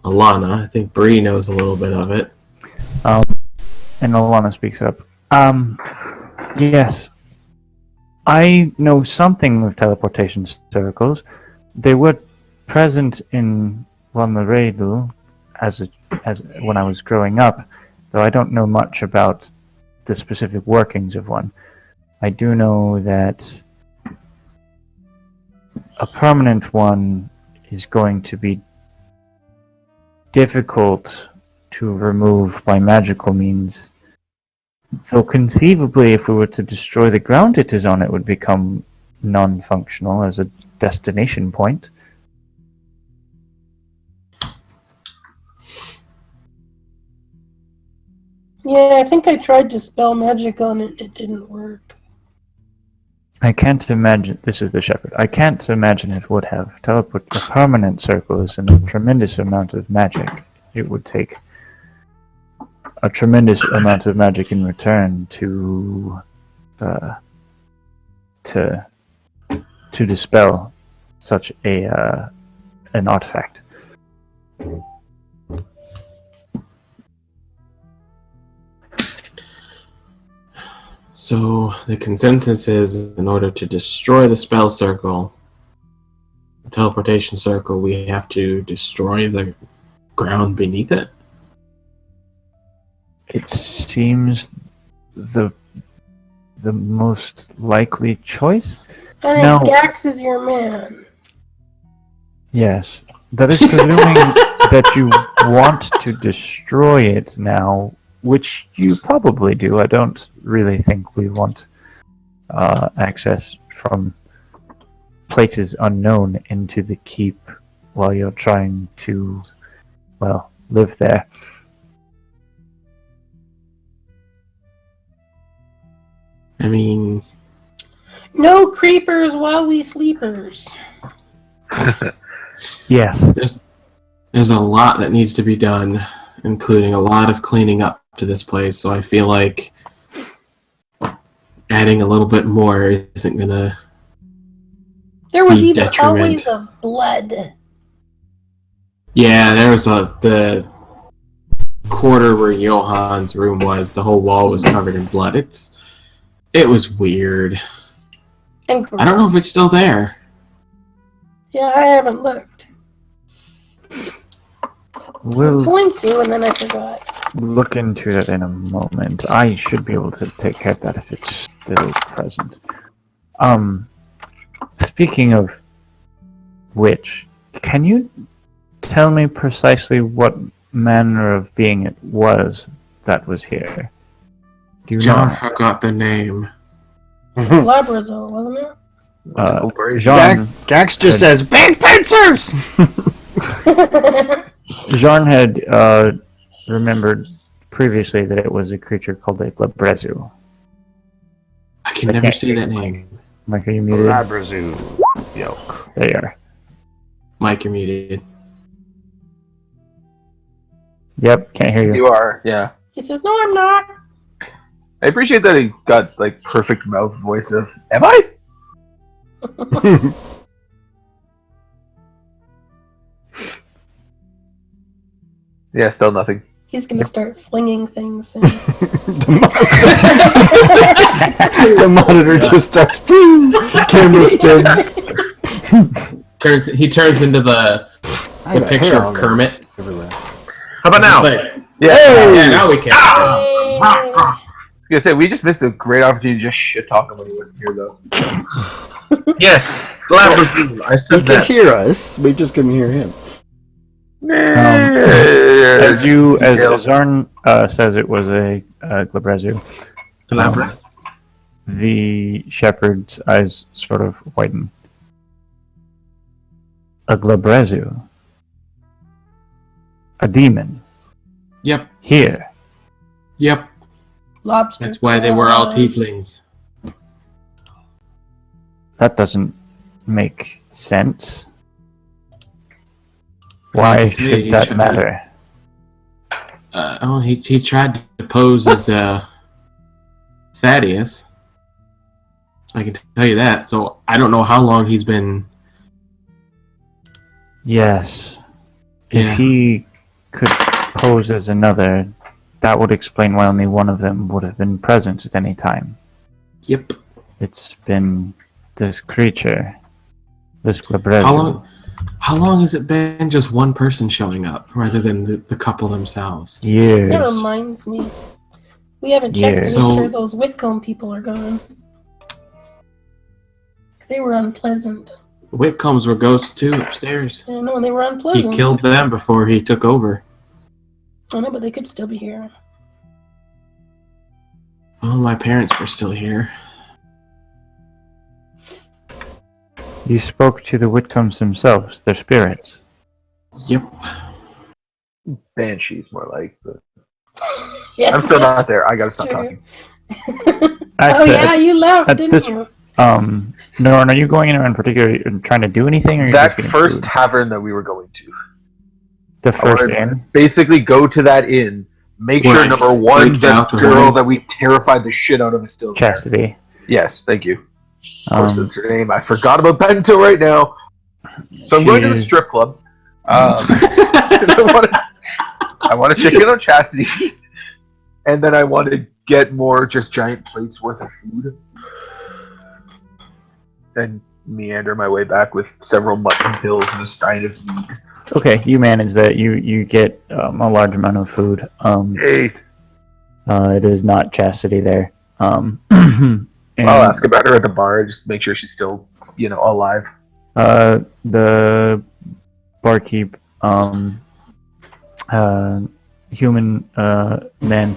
Alana. I think Bree knows a little bit of it. And Alana speaks up. Yes. I know something of teleportation circles. They were present in Wanlaredu as when I was growing up, though I don't know much about the specific workings of one. I do know that a permanent one is going to be difficult to remove by magical means. So conceivably, if we were to destroy the ground it is on, it would become non-functional as a destination point. Yeah, I think I tried to spell magic on it. It didn't work. I can't imagine. This is the shepherd. I can't imagine it would have. Teleport a permanent circle is a tremendous amount of magic. It would take a tremendous amount of magic in return to dispel such an artifact. So the consensus is, in order to destroy the spell circle, the teleportation circle, we have to destroy the ground beneath it. It seems the most likely choice. I think No. Gax is your man. Yes, that is presuming that you want to destroy it now, which you probably do. I don't really think we want access from places unknown into the keep while you're trying to, well, live there. I mean, No creepers while we sleepers. Yes. there's a lot that needs to be done, including a lot of cleaning up to this place, so I feel like adding a little bit more isn't gonna There was be even detriment. always of blood. Yeah, there was the quarter where Johan's room was, the whole wall was covered in blood. It was weird. And I don't know if it's still there. Yeah, I haven't looked. I was We'll going to, and then I forgot. look into that in a moment. I should be able to take care of that if it's still present. Speaking of which, can you tell me precisely what manner of being it was that was here? Do you John know? forgot the name. Labrazil, wasn't it? Jean, Gax just says, "Big pincers!" Jean had remembered previously that it was a creature called a Labrezu. I can I never can't see that name. Mike, are you muted? Labrazu. Yoke. There you are. Mike, you're muted. Yep, can't hear you. You are, yeah. He says, "No, I'm not." I appreciate that he got like perfect mouth voice of "Am I?" Yeah, still nothing. He's gonna start flinging things. And... The monitor just starts, boom, camera spins. He turns into the picture of Kermit. Everywhere. How about now? Just like, Yeah. yeah, now we can. Yay. I was gonna say, we just missed a great opportunity to just shit talk him when he wasn't here, though. Yes. Glad was you. I He said could that. hear us. We just couldn't hear him. As Zarn says, it was a Glabrezu. Elaborate. The shepherd's eyes sort of widen. A Glabrezu. A demon. Yep. Here. Yep. Lobster. That's why they were all claws. tieflings. That doesn't make sense. Well, I Why can tell you, should he that should- matter? He tried to pose as Thaddeus. I can tell you that. So I don't know how long he's been. Yes. Yeah. If he could pose as another, that would explain why only one of them would have been present at any time. Yep. It's been this creature, this Glabrezu. How long has it been just one person showing up rather than the couple themselves? Years. That reminds me. We haven't checked to make So- sure those Whitcomb people are gone. They were unpleasant. Whitcombs were ghosts too upstairs. I know, they were He unpleasant. killed them before he took over. I know, but they could still be here. Well, my parents were still here. You spoke to the Whitcombs themselves, their spirits. Yep. Banshees, more like. But Yeah. I'm still not there. I gotta stop True. talking. Oh Actually, yeah, you left, at didn't this- you? Norn, are you going anywhere in particular and trying to do anything, or are you That just getting first food? tavern that we were going to. The first wanna- inn? Basically, go to that inn. Make Where sure, I number one, freaked the out the girl woman. that we terrified the shit out of is still there. Chastity. Yes, thank you. Of course, Um, that's her name. I forgot about that until right now. So I'm going to the She's- strip club. I want to check in on Chastity. And then I want to get more just giant plates worth of food. And meander my way back with several mutton pills and a stein of meat. Okay, you manage that. You get a large amount of food. Hey, It is not Chastity there. And, I'll ask about her at the bar. Just make sure she's still, alive. The barkeep, human man.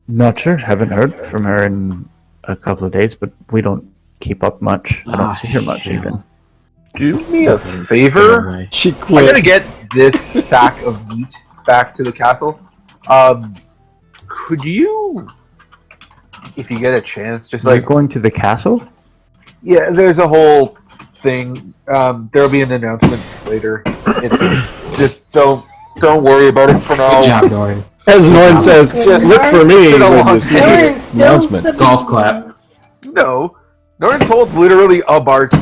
Not sure. Haven't heard from her in a couple of days, but we don't keep up much. I don't see her much hell. even. Do me a Let's favor. go away. She I'm gonna quit. get this sack of meat back to the castle. Could you, if you get a chance, just You're going to the castle? yeah, there's a whole thing. There'll be an announcement later. It's just don't worry about it for now. Good job, Norn. As Norn says, Just look for me Been a when long you see day. Lauren the spills announcement. the Golf beans. clap. No, Norton told literally a barkeep.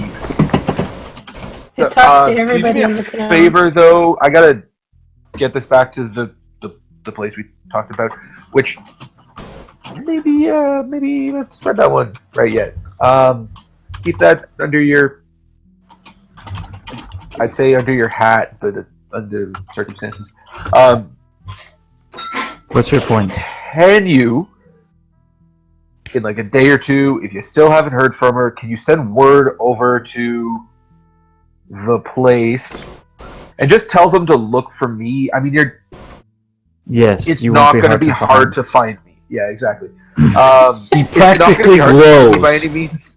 It talks to do everybody me a in the town. favor though, I gotta get this back to the place we talked about, which maybe let's spread that one right yet. Keep that under your, I'd say under your hat, but under circumstances. What's your point? Can you, in like a day or two, if you still haven't heard from her, can you send word over to the place and just tell them to look for me? I mean, Yes, it's you not won't going to be be hard hard to find me. Yeah, exactly. He It's not gonna practically be hard to find me glows. by any means.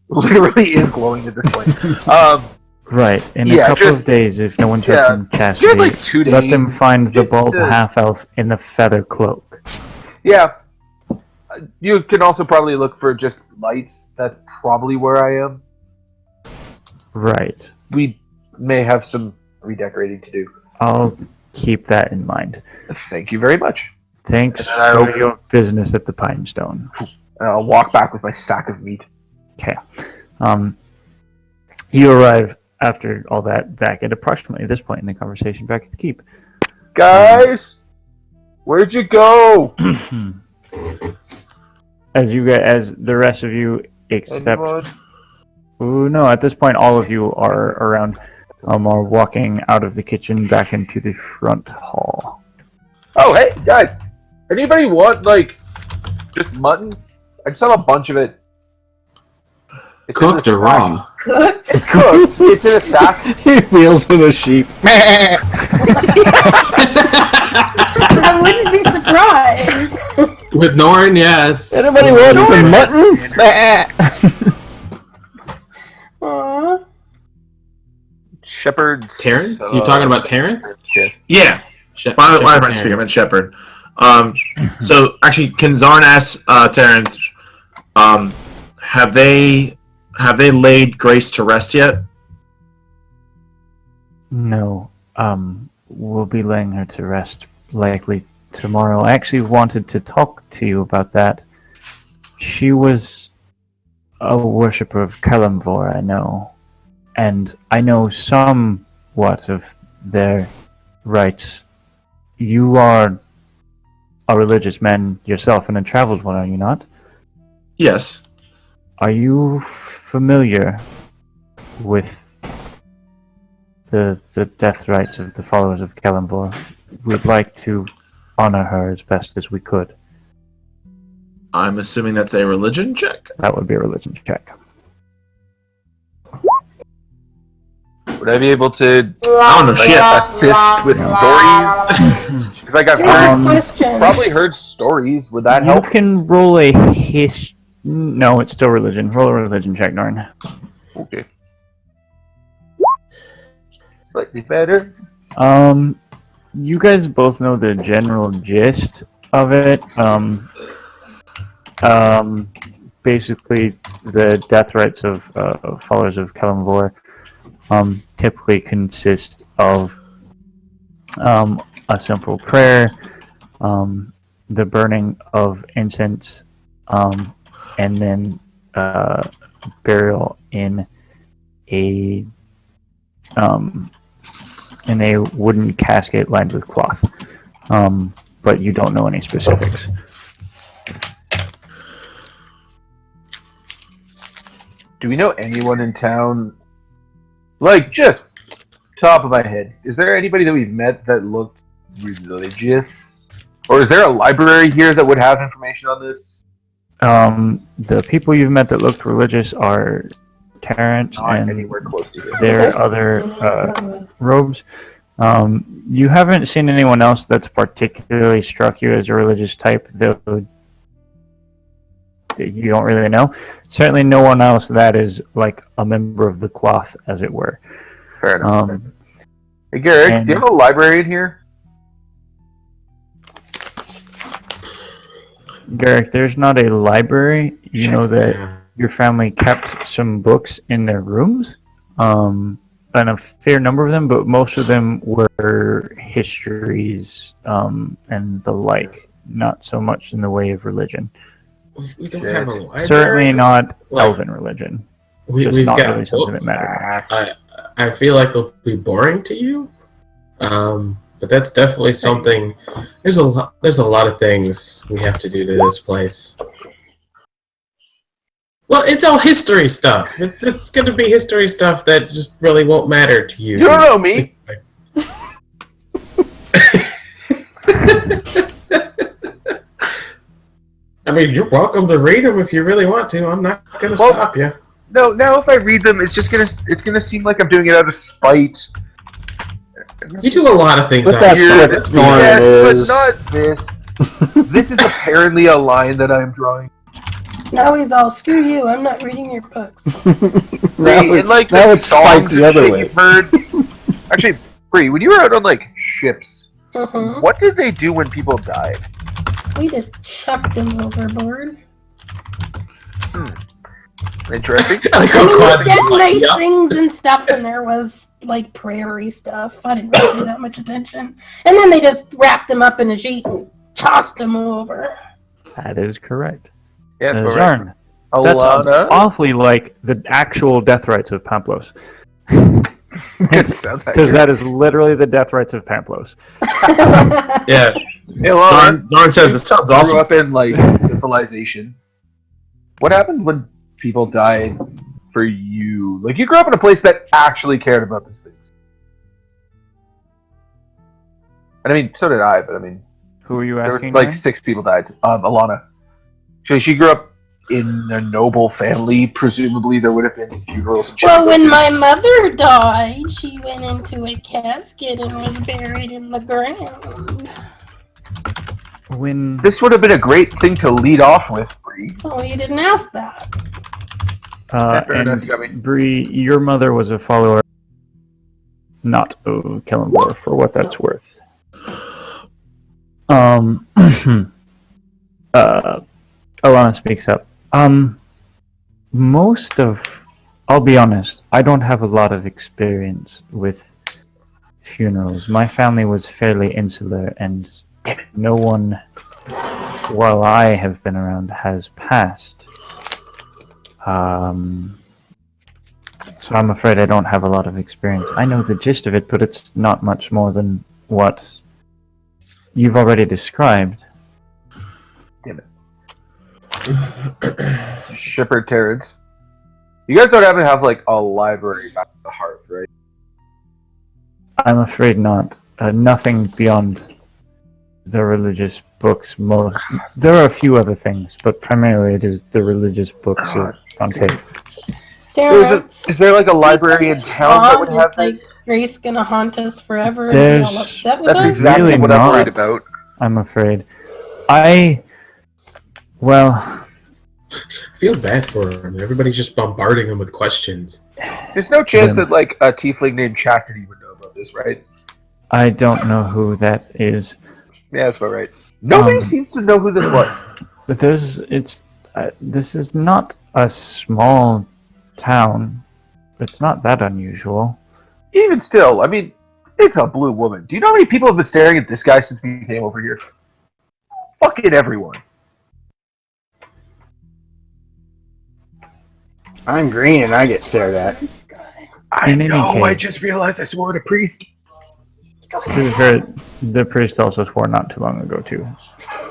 Literally is glowing at this point. Right. In Yeah, a couple just- of days, if no one's heard yeah, from give Chastity, it like 2 days. let them find the just bald to- half-elf in the feather cloak. Yeah. You can also probably look for just lights. That's probably where I am. Right. We may have some redecorating to do. I'll keep that in mind. Thank you very much. Thanks And then for your business at the Pine Stone. And I'll walk back with my sack of meat. Okay. You arrive after all that back at approximately this point in the conversation back at the keep. Guys, where'd you go? As the rest of you, except Anyone? Ooh, no, at this point, all of you are around, are walking out of the kitchen back into the front hall. Oh, hey, guys. Anybody want, like, just mutton? I just have a bunch of it. It's in Cooked the or stack. raw? Cooked? It's cooked. It's in a stack. He wheels in a sheep. I wouldn't be surprised. With Norrin, yeah. Anybody want some mutton? Aww. Shepherd's. Terrence? You talking about Terrence? Yes. Yeah. My friend speaking, I meant Shepherd. So actually, can Zarn ask Terrence, have they laid Grace to rest yet? No, we'll be laying her to rest likely tomorrow. I actually wanted to talk to you about that. She was a worshipper of Kalimvor, I know, and I know somewhat of their rites. You are a religious man yourself and a traveled one, are you not? Yes. Are you familiar with the death rites of the followers of Kalimvor? We'd like to honor her as best as we could. I'm assuming that's a religion check. That would be a religion check. Would I be able to I don't know shit. assist with stories? Because like I've Good heard, question. probably heard stories. Would that You help? can roll a No, it's still religion. Roll a religion check, Norn. Okay. Slightly better. You guys both know the general gist of it. Basically, the death rites of followers of Kalimvor typically consist of a simple prayer, the burning of incense, and then burial in a wooden casket lined with cloth. But you don't know any specifics. Do we know anyone in town? Like, just top of my head, is there anybody that we've met that looked religious? Or is there a library here that would have information on this? The people you've met that looked religious are Terrence Not and anywhere close to here. their other robes. You haven't seen anyone else that's particularly struck you as a religious type, though you don't really know. Certainly no one else that is like a member of the cloth, as it were. Fair enough. Hey, Garrick, do you have a librarian here? Garrick, there's not a library. You know that your family kept some books in their rooms, and a fair number of them, but most of them were histories and the like, not so much in the way of religion. We don't have a library. Certainly not Like, elven religion. Just We've not got really something that books. matters. I feel like they'll be boring to you, but that's definitely something. There's a lot of things we have to do to this place. Well, it's all history stuff. It's going to be history stuff that just really won't matter to you. You don't know me. I mean, you're welcome to read them if you really want to. I'm not going to stop you. No, now if I read them, it's gonna seem like I'm doing it out of spite. You do a lot of things But out that's here. what Let's be Norn Yes, is. but not this. This is apparently a line that I'm drawing. Now he's all, screw you, I'm not reading your books. Now, And, like, now the it's spiked songs the and other shit way. you've heard. Actually, Bree, when you were out on like ships, Mhm. what did they do when people died? We just chucked him overboard. Interesting. Like, I mean, we oh, said God, nice yeah. things and stuff, and there was like prairie stuff. I didn't really pay that much attention. And then they just wrapped him up in a sheet and tossed him over. That is correct. Yeah, that's Zarn, right. that sounds Alana. awfully like the actual death rites of Pamplos. Sounds Because that is literally the death rites of Pamplos. Yeah. Hey, Alana. Zarn says it sounds Grew awesome. up in like civilization. What happened when people died for you? Like, you grew up in a place that actually cared about these things. And I mean, so did I, but I mean, Who are you there were asking? like Ryan? 6 people died. Alana. She grew up in a noble family. Presumably, there would have been funerals and shit. Well, to go when to. my mother died, she went into a casket and was buried in the ground. When This would have been a great thing to lead off with, Bree. Oh, you didn't ask that. fair enough, and Gummy. Bree, your mother was a follower, not of Kellenborg, for what that's worth. Alana speaks up. I'll be honest, I don't have a lot of experience with funerals. My family was fairly insular, and no one, while I have been around, has passed. So I'm afraid I don't have a lot of experience. I know the gist of it, but it's not much more than what you've already described. Damn it. Shipper Terrence. You guys don't happen to have, like, a library back at the hearth, right? I'm afraid not. Nothing beyond the religious books. There are a few other things, but primarily it is the religious books of Dante. Terrence, Is there, like, a library in town that would have like this? Grace gonna haunt us forever and be all There's- upset with That's us? exactly Really what I'm not. worried about. I'm afraid. Well, I feel bad for him. Everybody's just bombarding him with questions. There's no chance Then- that, like, a tiefling named Chastity would know about this, right? I don't know who that is. Yeah, that's about right. Nobody Um, seems to know who this was. But this is not a small town. It's not that unusual. Even still, I mean, it's a blue woman. Do you know how many people have been staring at this guy since we came over here? Fucking everyone. I'm green and I get stared at. This guy. I In any know, I case- just realized I swore at a priest. To be fair, the priest also swore not too long ago too.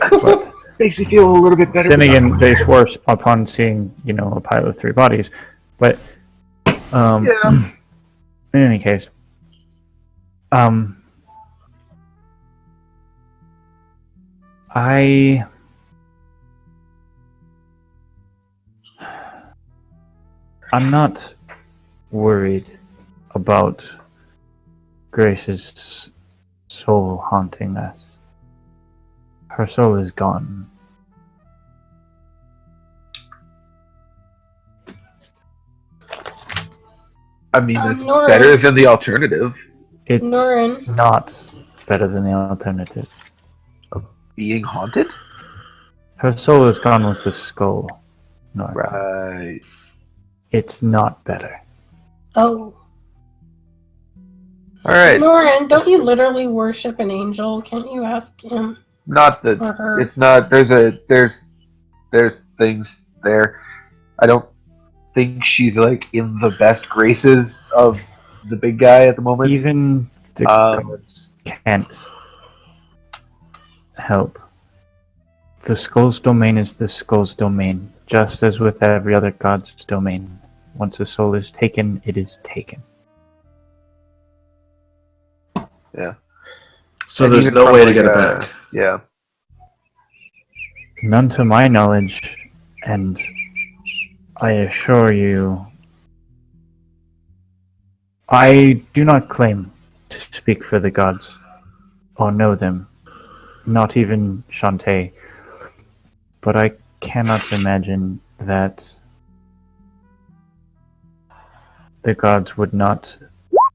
But Makes me feel a little bit better. then again, they swore upon seeing, a pile of 3 bodies. But Yeah. in any case, I'm not worried about Grace's soul haunting us. Her soul is gone. I mean, that's Nora. better than the alternative. It's Norin. not better than the alternative. Being haunted? Her soul is gone with the skull. No, Right. it's not better. Oh. Alright. Norin, don't you literally worship an angel? Can't you ask him Not or that her? it's not there's things there. I don't think she's like in the best graces of the big guy at the moment. Even the gods can't help. The skull's domain is the skull's domain, just as with every other god's domain. Once a soul is taken, it is taken. So And there's even no from, way to like, get it back. Yeah. None to my knowledge, and I assure you, I do not claim to speak for the gods or know them, not even Shantae, but I cannot imagine that the gods would not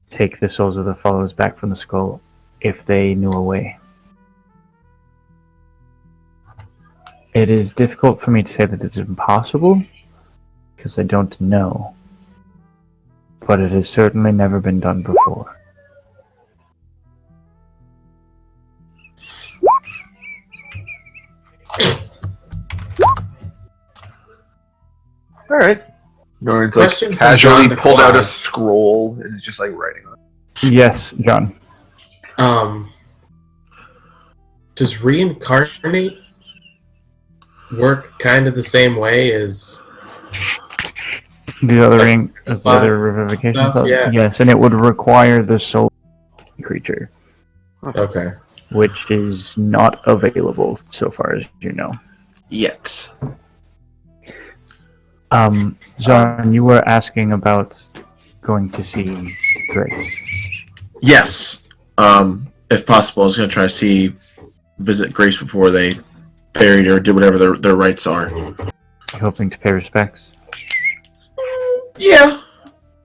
take the souls of the followers back from the skull if they knew a way. It is difficult for me to say that it's impossible, because I don't know. But it has certainly never been done before. Alright. Norin's Question like from casually John the pulled out a Clouds. scroll and is just like writing on it. Yes, John. Does reincarnate work kind of the same way as The other revivification stuff, spell? yeah. Yes, and it would require the soul creature, Okay. which is not available so far as you know. Yet. Zarn, you were asking about going to see Grace. Yes. If possible, I was going to try to visit Grace before they buried her or did whatever their rites are. You hoping to pay respects? Yeah.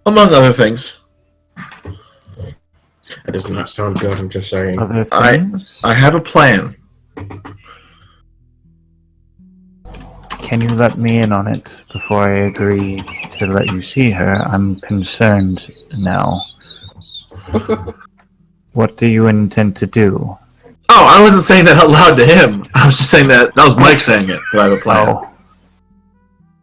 Among other things. That does not sound good, I'm just saying. Other things? I have a plan. Can you let me in on it before I agree to let you see her? I'm concerned now. What do you intend to do? Oh, I wasn't saying that out loud to him. I was just saying that was Mike saying it. That I have a plan. Oh.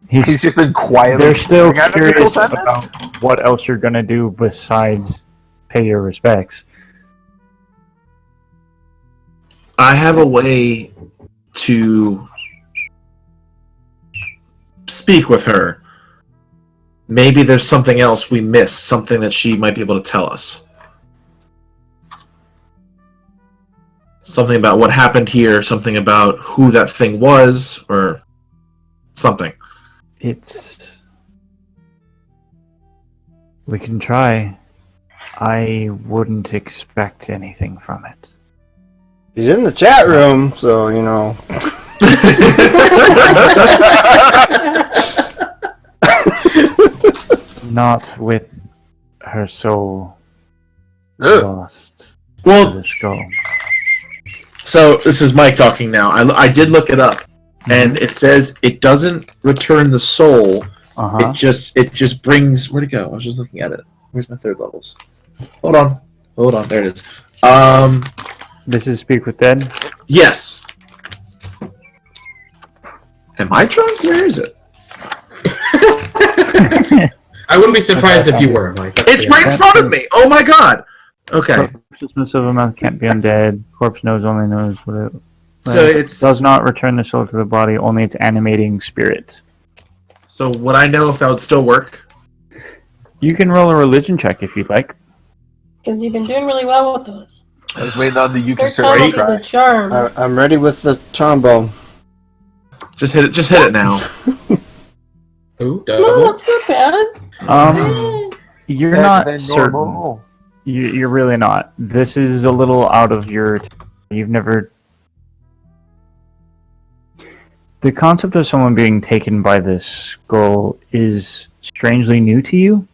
He's just been quietly. They're still staring at him curious this whole time? about what else you're gonna do besides pay your respects. I have a way to speak with her. Maybe there's something else we missed, something that she might be able to tell us. Something about what happened here, something about who that thing was, or something. We can try. I wouldn't expect anything from it. He's in the chat room, so, you know. Not with her soul Ugh. lost to Well, the skull. so this is Mike talking now. I did look it up, and it says it doesn't return the soul. Uh-huh. It just brings. Where'd it go? I was just looking at it. Where's my third levels? Hold on. There it is. This is Speak with Dead? Yes. Am I drunk? Where is it? I wouldn't be surprised if you were, Mike. It's right in front of me. Oh my god. Okay. Consciousness of a mouth can't be undead. Corpse knows only knows what it... So it's does not return the soul to the body, only its animating spirit. So would I know if that would still work? You can roll a religion check if you'd like. Because you've been doing really well with those. I was waiting on the you can Third time will survive be the try. charm. I'm ready with the trombone. Just hit it now. Ooh, No, double. that's not bad. You're Better not than certain. normal. You're really not. This is a little out of your... You've never... The concept of someone being taken by this skull is strangely new to you.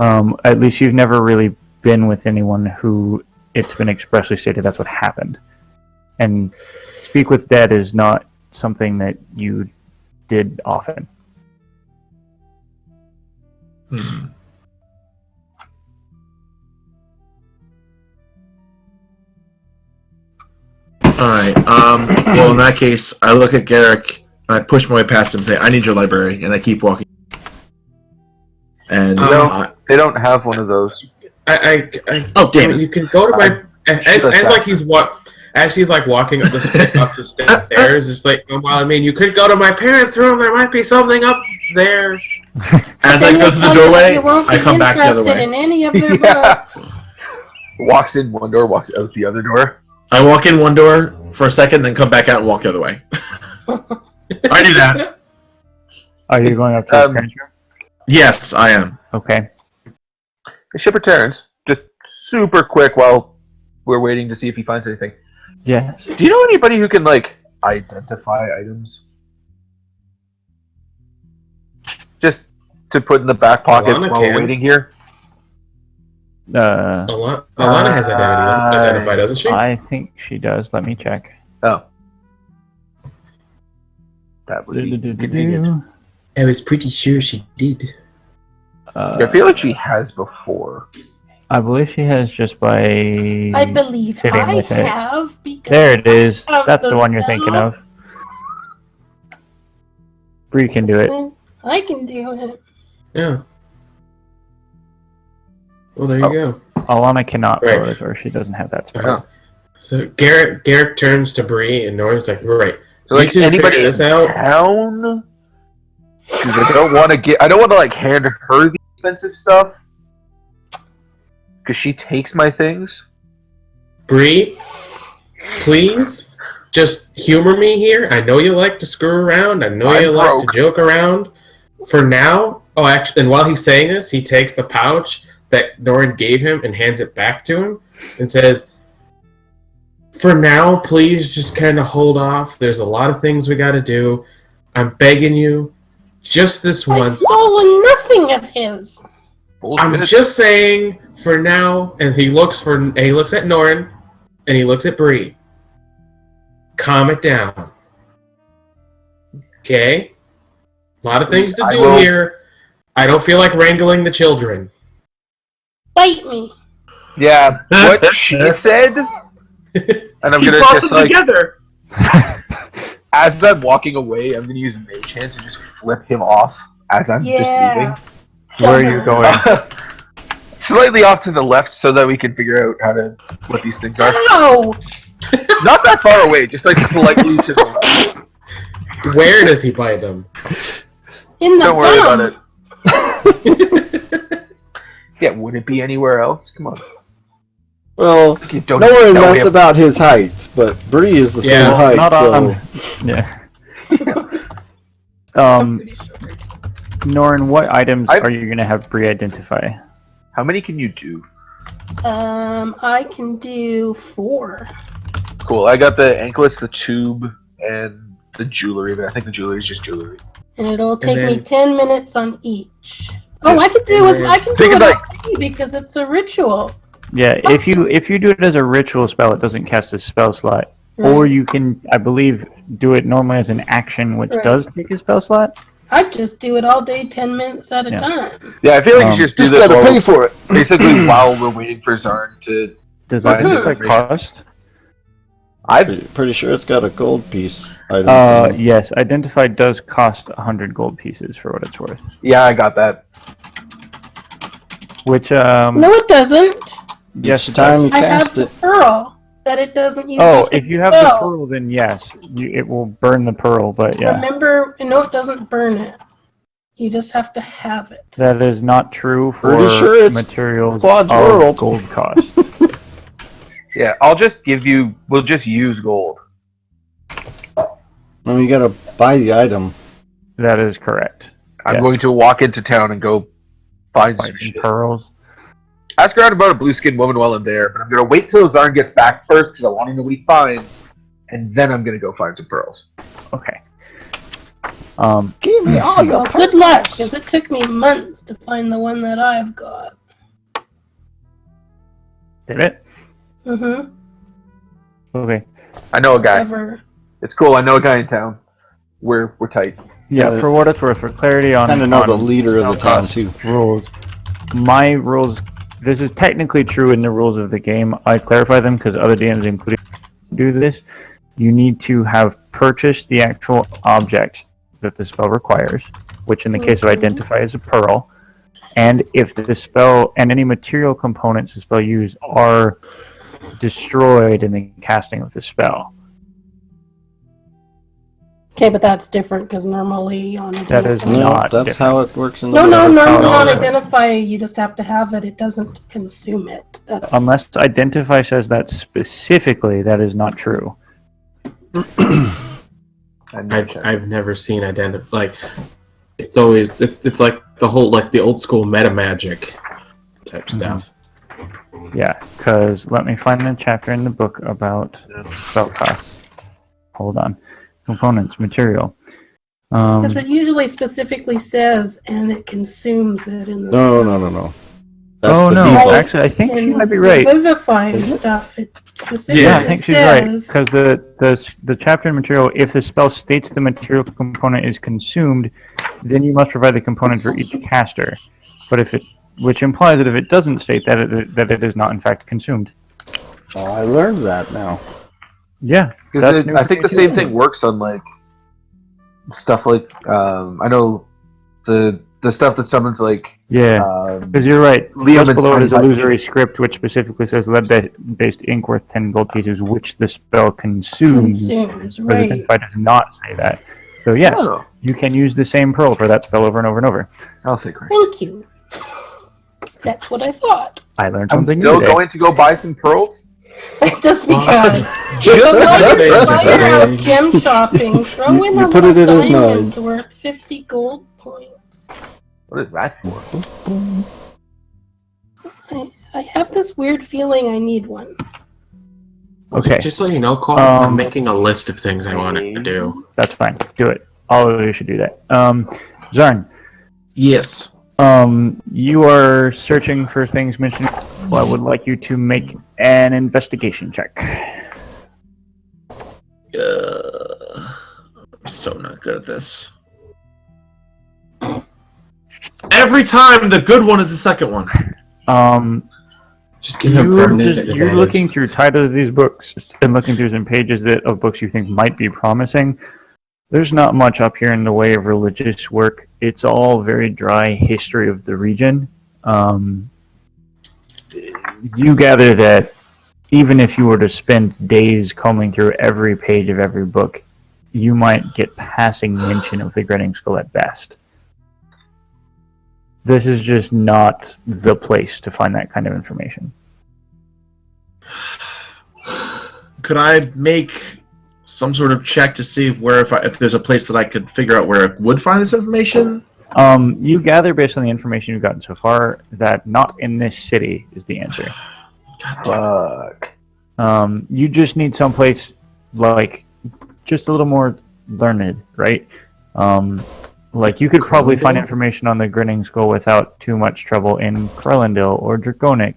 At least you've never really been with anyone who it's been expressly stated that's what happened. And Speak with Dead is not something that you did often. Alright, well in that case, I look at Garrick, and I push my way past him and say, I need your library, and I keep walking. And They don't have one of those. oh damn it. You can go to my... As he's like walking up the stairs, it's like, oh, well, I mean, you could go to my parents' room. There might be something up there. As I go through the doorway, I come back the other way. In any of their Yeah. books. Walks in one door, walks out the other door. I walk in one door for a second, then come back out and walk the other way. I do that. Are you going up to the parents' room? Yes, I am. Okay. Hey, Shipper Terrence, just super quick while we're waiting to see if he finds anything. Yes. Do you know anybody who can, like, identify items? Just to put in the back pocket Alana while we're can. waiting here? Alana has identified, doesn't she? I think she does. Let me check. Oh. That would be convenient. I was pretty sure she did. I feel like she has before. I believe she has just by... I believe sitting I with it. have because There it is. I have That's the this one you're now. thinking of. Bree can do it. I can do it. Yeah. Well, there you go. Alana cannot Right. roll it, or she doesn't have that spell. Oh. So Garrett turns to Bree, and Norman's like, "Right, So, you like, two anybody figure in this out." town? Because I don't want to like hand her the expensive stuff. Because she takes my things. Bree, please, just humor me here. I know you like to screw around. I know you like to joke around. For now, actually, and while he's saying this, he takes the pouch that Norin gave him and hands it back to him and says, "For now, please just kind of hold off. There's a lot of things we got to do. I'm begging you, just this I once. swallowed nothing of his. I'm just saying, for now." And he looks at Norin, and he looks at Bree. Calm it down. Okay? A lot of things to do here. I don't feel like wrangling the children. Bite me. Yeah, what she said. And I'm He gonna brought just them together. as I'm walking away, I'm gonna use Mage Hand to just flip him off as I'm just leaving. Where are you going? Slightly off to the left so that we can figure out what these things are. Ow! Not that far away, just like slightly to the left. Where does he bite them? In the Don't worry bum. about it. Yeah, would it be anywhere else? Come on. Well, You don't no one know knows him. about his height, but Bree is the Yeah, same height, not so... on. Yeah. Norin, what items are you going to have Bree identify? How many can you do? I can do 4. Cool. I got the anklets, the tube, and the jewelry, but I think the jewelry is just jewelry. And it'll take me then- 10 minutes on each. Oh, Yeah. I can do And then- it Think all of day because it's a ritual. Yeah, if you do it as a ritual spell, it doesn't cast a spell slot. Or Right. you can, I believe, do it normally as an action, which Right. does take a spell slot. I just do it all day, 10 minutes at a Yeah. time. Yeah, I feel like you should just do Just this gotta while pay for it. basically while we're waiting for Zarn to... Does Right. identify cost? Pretty sure it's got a gold piece item. thing. Yes, identify does cost 100 gold pieces for what it's worth. Yeah, I got that. Which, No, it doesn't. yes, Each time you I have cast the it. pearl that it doesn't use. Oh, to take if you have the spell. pearl, then yes, it will burn the pearl. But yeah, Remember, no, it doesn't burn it. You just have to have it. that is not true for Pretty sure it's materials Quad's of world. gold cost. Yeah, we'll just use gold. No, you gotta buy the item. That is correct. I'm Yes. going to walk into town and go find some Like shit. pearls. Ask around about a blue-skinned woman while I'm there, but I'm going to wait till Zarn gets back first because I want to know what he finds, and then I'm going to go find some pearls. Okay. Give me all your Well, good luck, because it took me months to find the one that I've got. Did it? Mm-hmm. Okay. I know a guy. Ever. It's cool. I know a guy in town. We're tight. Yeah, Yeah, for what it's worth, for clarity on, Kind of know on the leader of the spell town cost too. rules, my rules, this is technically true in the rules of the game. I clarify them because other DMs, including, do this. You need to have purchased the actual object that the spell requires, which in the case of identify is a pearl. And if the spell and any material components the spell use are destroyed in the casting of the spell. Okay, but that's different because normally on That is Identify- No, not that's different. how it works in the No, world. normally on Oh. Identify you just have to have it. It doesn't consume it. That's Unless identify says that specifically, that is not true. I've never seen like it's always it's like the whole like the old school meta magic type stuff. Yeah, because let me find a chapter in the book about spell costs. Hold on. Components, material. because it usually specifically says and it consumes it in the No, spell. no. That's Oh the no, default. actually, I think she In might be right. Vivifying stuff, it specifically Yeah, I think she's right. says Because the chapter in material, if the spell states the material component is consumed, then you must provide the component for each caster. But which implies that if it doesn't state that it is not in fact consumed. Oh, I learned that now. Yeah, Because new I think the for me same too. thing works on like stuff like I know the stuff that summons like Yeah, because you're right. Liam Just and below it is Sunny illusory script, which specifically says lead-based ink worth 10 gold pieces, which the spell consumes. consumes, But the right? Identify does not say that. So yes, Oh. you can use the same pearl for that spell over and over and over. I'll think right. Thank you. That's what I thought. I learned I'm something still new today. going to go buy some pearls. Just because. Just While you're out gem shopping, throw in You a put it little in his diamond mind. worth 50 gold points. What is that for? I have this weird feeling I need one. Okay, Just so you know, Cole, I'm Um, making a list of things I want to do. that's fine. Do it. All of you should do that. Zarn, Yes. you are searching for things mentioned. Well, I would like you to make an investigation check. I'm so not good at this. Every time, the good one is the second one. Just give him permanent advantage. You're looking through titles of these books and looking through some pages of books you think might be promising. There's not much up here in the way of religious work. It's all very dry history of the region. You gather that even if you were to spend days combing through every page of every book, you might get passing mention of the Grinning Skull at best. This is just not the place to find that kind of information. Could I make some sort of check to see if there's a place that I could figure out where I would find this information? You gather based on the information you've gotten so far that not in this city is the answer. Fuck. You just need someplace like just a little more learned, right? Like you could probably find information on the Grinning Skull without too much trouble in Krellendil or Dragonix.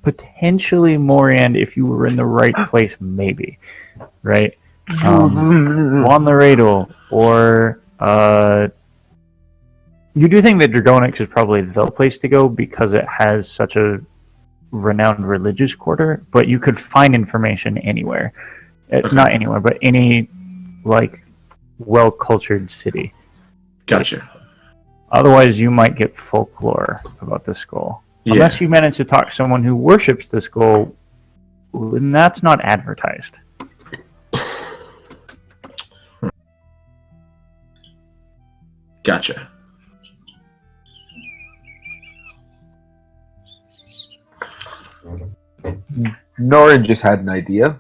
Potentially Moriand if you were in the right place, maybe, right? On the Radel or you do think that Dragonix is probably the place to go because it has such a renowned religious quarter, but you could find information anywhere. Not anywhere, but any like well-cultured city. Gotcha. Otherwise, you might get folklore about the skull. Yeah. Unless you manage to talk to someone who worships the skull, then that's not advertised. Gotcha. Norin just had an idea.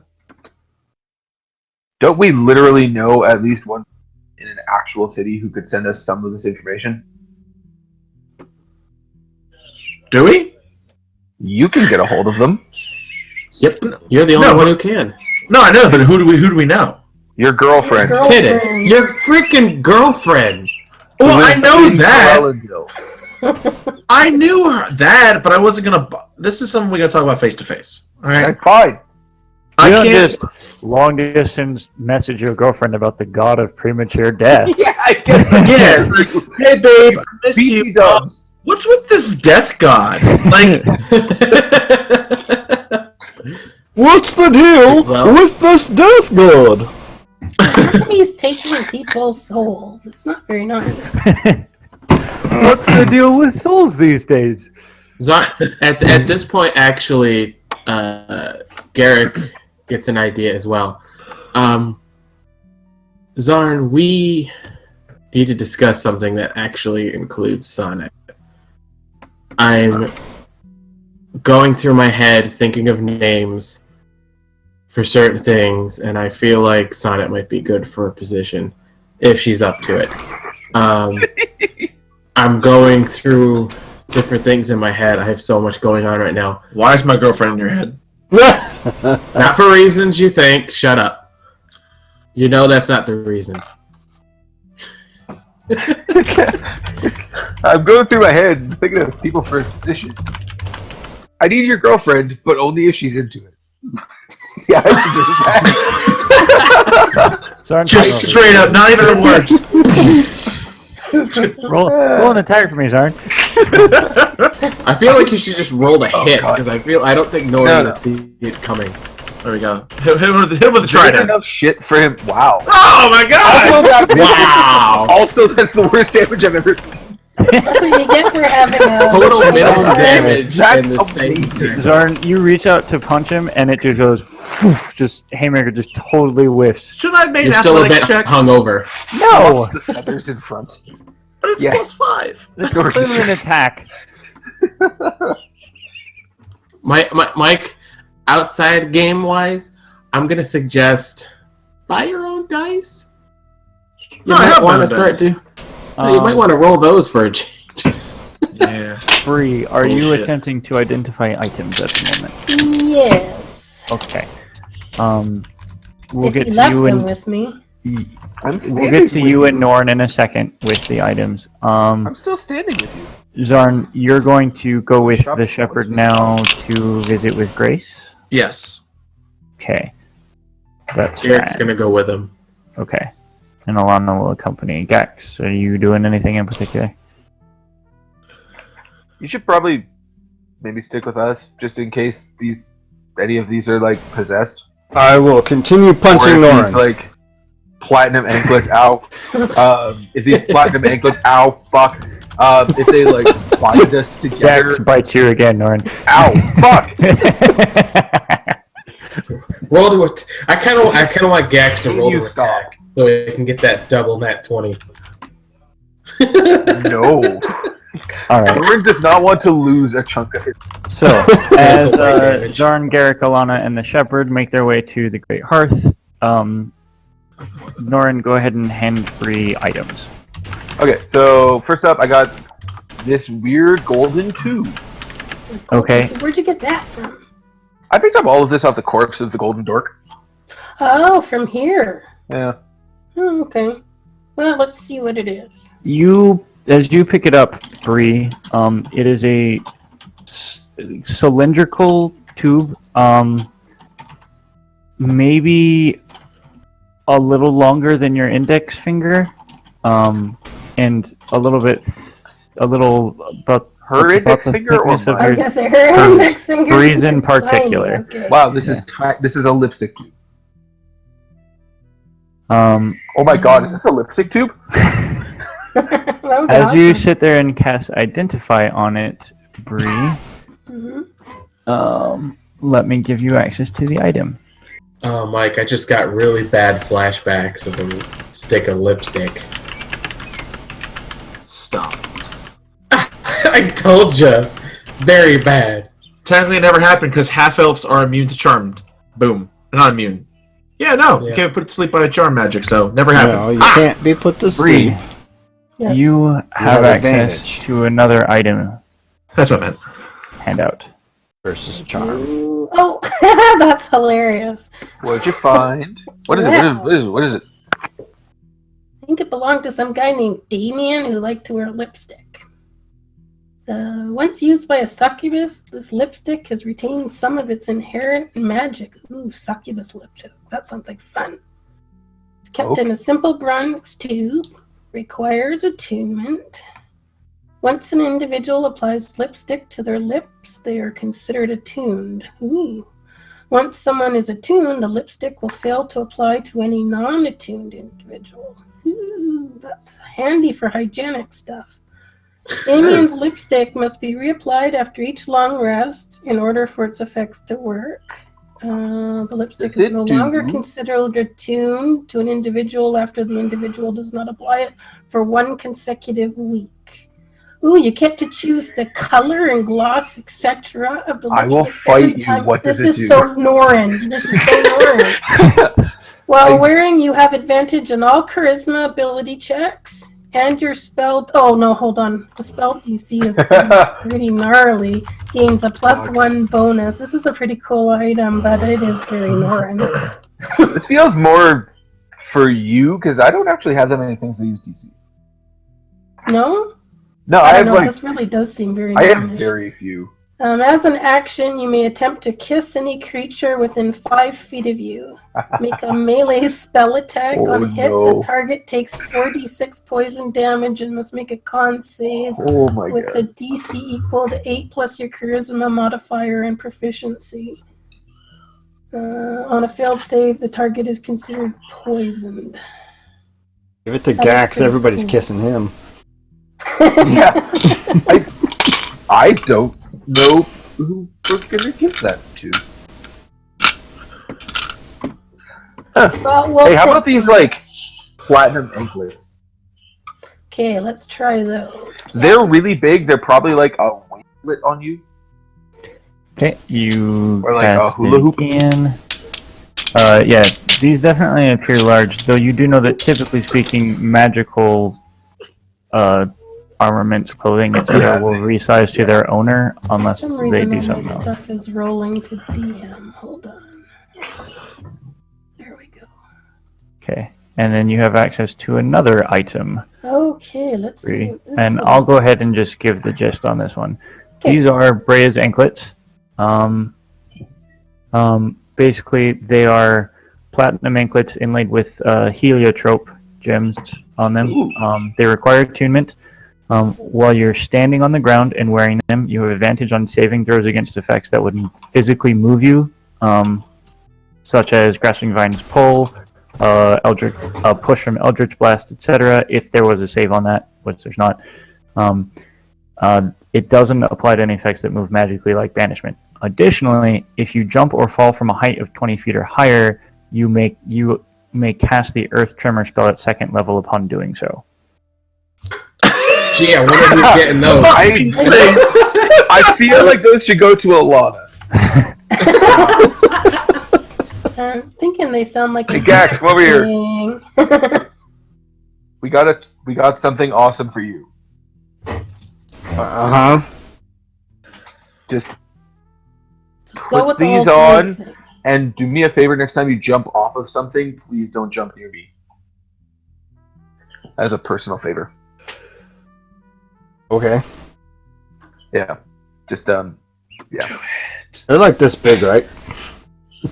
Don't we literally know at least one in an actual city who could send us some of this information? Do we? You can get a hold of them. Yep, you're the only one who can. No, I know, but who do we know? Your girlfriend. Kidding. Your freaking girlfriend. Well, I know In that. Krellendil. I knew that, but I wasn't gonna. This is something we gotta talk about face to face. All right. Okay, fine. I You don't can't. just long distance message your girlfriend about the god of premature death. Yeah, I get Yes. Like, hey, babe, I miss BT you. dubs. What's with this death god? Like, What's the deal Well- with this death god? He's taking people's souls. It's not very nice. What's the deal with souls these days? At this point, actually, Garrick gets an idea as well. Zarn, we need to discuss something that actually includes Sonnet. I'm going through my head, thinking of names for certain things, and I feel like Sonnet might be good for a position if she's up to it. I'm going through different things in my head. I have so much going on right now. why is my girlfriend in your head? Not for reasons you think. Shut up. You know that's not the reason. I'm going through my head thinking of people for a position. I need your girlfriend, but only if she's into it. Yeah, I should do that. Zarn, Just straight up, not even a word. roll an attack for me, Zarn. I feel like you should just roll the hit because I don't think Nora would see it coming. There we go. Hit with the There's trident. enough shit for him. Wow. Oh my god! Also, Wow. Also, that's the worst damage I've ever seen. That's what you get for having a Total minimum damage That's in the same amazing. turn. Zarn, you reach out to punch him, and it just goes, just Haymaker just totally whiffs. Shouldn't I have made You're an still a bit athletics check? hungover. No, The feathers in front. But it's Yeah. +5. it's clearly an attack. Mike, outside game wise, I'm gonna suggest buy your own dice. You No, I might have my want to own start dice. to. You might want to roll those for a change. Yeah. Bree, are you Bullshit. attempting to identify items at the moment? Yes. Okay. We'll If get you to left you them in. with me. We'll get to you and Norn in a second with the items. I'm still standing with you. Zarn, you're going to go with Shep- the shepherd now to visit with Grace. Yes. Okay. That's Jarek's fine. gonna go with him. Okay. And Alana will accompany Gax. Are you doing anything in particular? You should probably maybe stick with us, just in case any of these are like possessed. I will continue punching or if Norin. these, like platinum anklets, ow. If these platinum anklets, ow, fuck. If they like bind us together, Gax bites you again, Norn. ow, fuck. Roll to I kind of want Gax to roll You to stop. attack so he can get that double nat 20. No. Alright. Lauren does not want to lose a chunk of it. So, as damage. Zarn, Garrick, Alana, and the shepherd make their way to the Great Hearth, Norin, go ahead and hand Bree items. Okay, so first up, I got this weird golden tube. Okay. Where'd you get that from? I picked up all of this off the corpse of the golden dork. Oh, from here. Yeah. Oh, okay. Well, let's see what it is. As you pick it up, Bree, it is a cylindrical tube, maybe a little longer than your index finger, and about Her index the finger or thickness of mine? I was your- gonna say her index finger. Breeze in is tiny, particular. Okay. Wow, this is a lipstick tube. Um, Oh my god, is this a lipstick tube? That would be as you awesome. sit there and cast Identify on it, Bree, Mhm. let me give you access to the item. Oh, Mike, I just got really bad flashbacks of a stick of lipstick. Stop. I told ya, very bad. Technically, it never happened because half elves are immune to charmed. Boom. Not immune. Yeah, no. You Yeah. can't put to sleep by charm magic, so never happened. No, you can't be put to Bree, sleep. Yes. you have have access advantage. to another item That's what I meant. handout. Versus charm. Ooh, oh, that's hilarious. What'd you find? What is it? What is it? I think it belonged to some guy named Damien who liked to wear lipstick. Once used by a succubus, this lipstick has retained some of its inherent magic. Ooh, succubus lipstick. That sounds like fun. It's kept in a simple bronze tube, requires attunement. Once an individual applies lipstick to their lips, they are considered attuned. Ooh. Once someone is attuned, the lipstick will fail to apply to any non-attuned individual. Ooh, that's handy for hygienic stuff. Damien's lipstick must be reapplied after each long rest in order for its effects to work. The lipstick Does is it no do- longer considered attuned to an individual after the individual does not apply it for 1 consecutive week. Ooh, you get to choose the color and gloss, etc. of the lipstick. I will every fight you. time. What this does it is do? so Norin. This is so Norin. While I- wearing, you have advantage on all charisma ability checks. And your spell... Oh, no, hold on. The spell DC is pretty gnarly. Gains a +1 bonus. This is a pretty cool item, but it is very Norin. This feels more for you because I don't actually have that many things that use DC. No? No, I I don't have know. like This really does seem very I have Nornish. very few. As an action, you may attempt to kiss any creature within 5 feet of you. Make a melee spell attack. Oh, On hit, no. the target takes 4d6 poison damage and must make a con save Oh my with god. a DC equal to 8 plus your charisma modifier and proficiency. On a failed save, the target is considered poisoned. Give it to That's Gax, pretty everybody's cool. kissing him. Yeah. I don't know who we're gonna give that to. Well, we'll Hey, how think- about these like platinum anklets? Okay, let's try those. They're really big. They're probably like a winglet on you. Okay, you Or like a cast hula it hoop. in. Yeah, these definitely appear large, though you do know that typically speaking, magical armaments, clothing, etc. will resize to their owner For unless some they reason, do all my something else. stuff is rolling to DM. Hold on. There we go. Okay, and then you have access to another item. Okay, let's see. What this And is. I'll go ahead and just give the gist on this one. Okay. These are Brea's anklets. Basically, they are platinum anklets inlaid with heliotrope gems on them. They require attunement. While you're standing on the ground and wearing them, you have advantage on saving throws against effects that would physically move you, such as Grasping Vine's Pull, push from Eldritch Blast, etc. If there was a save on that, which there's not. It doesn't apply to any effects that move magically like Banishment. Additionally, if you jump or fall from a height of 20 feet or higher, you may cast the Earth Tremor spell at second level upon doing so. Gee, I wonder who's getting those. I feel like those should go to Alana. I'm thinking they sound like Hey, Gax, come over here. here. We got something awesome for you. Uh huh. Just Go put with the these whole on, thing. and do me a favor next time you jump off of something, please don't jump near me. As a personal favor. Okay. Yeah. Just yeah. They're like this big, right?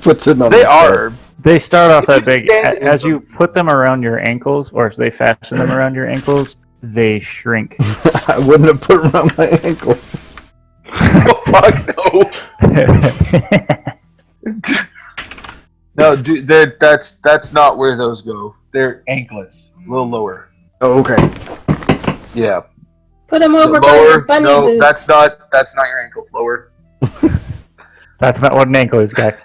Puts it on. They his head. are. They start off that big. stand in As you put them around your ankles, or as they fasten them around your ankles, they shrink. I wouldn't have put it around my ankles. Oh, fuck no. No, dude, that's not where those go. They're anklets, a little lower. Oh, okay. Yeah, Put them over by your lower. bunny No, boots. that's not your ankle. Lower. That's not what an ankle is, guys.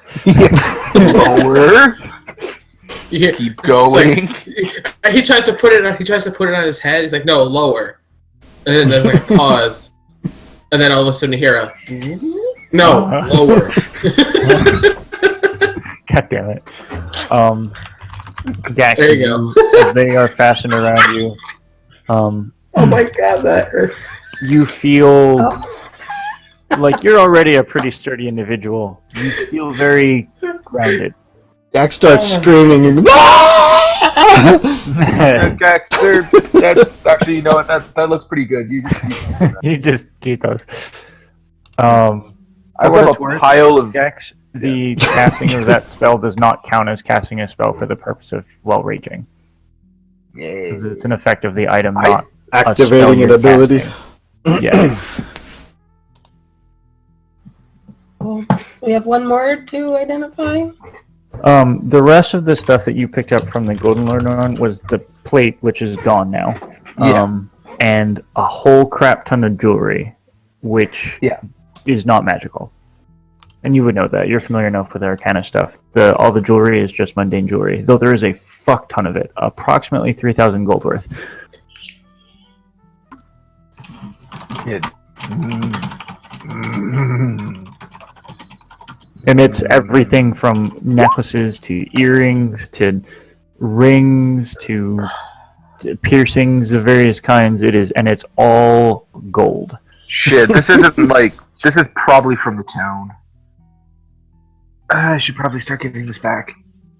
Lower. Yeah, Keep it's going. like- he tried to put it on. He tries to put it on his head. He's like, "No, lower." And then there's like a pause, and then all of a sudden you hear a no, lower. God damn it. Gax, There you go. as they are fastened around you. Oh my god, that hurt. You feel Oh. like you're already a pretty sturdy individual. You feel very grounded. Jack starts screaming and That's actually, you know what? That looks pretty good. You just You just keep those. I For what have it's a worth, pile of. Gax, the casting of that spell does not count as casting a spell for the purpose of while raging. Because it's an effect of the item, not a spell activating an you're ability. casting. Yeah. Cool. So we have one more to identify. The rest of the stuff that you picked up from the Golden Lord one was the plate, which is gone now. Yeah. And a whole crap ton of jewelry, which is not magical. And you would know that. You're familiar enough with Arcana stuff. All the jewelry is just mundane jewelry, though there is a fuck ton of it. Approximately 3,000 gold worth. And it's everything from necklaces to earrings to rings to piercings of various kinds. And it's all gold. Shit, this isn't like. This is probably from the town. I should probably start giving this back.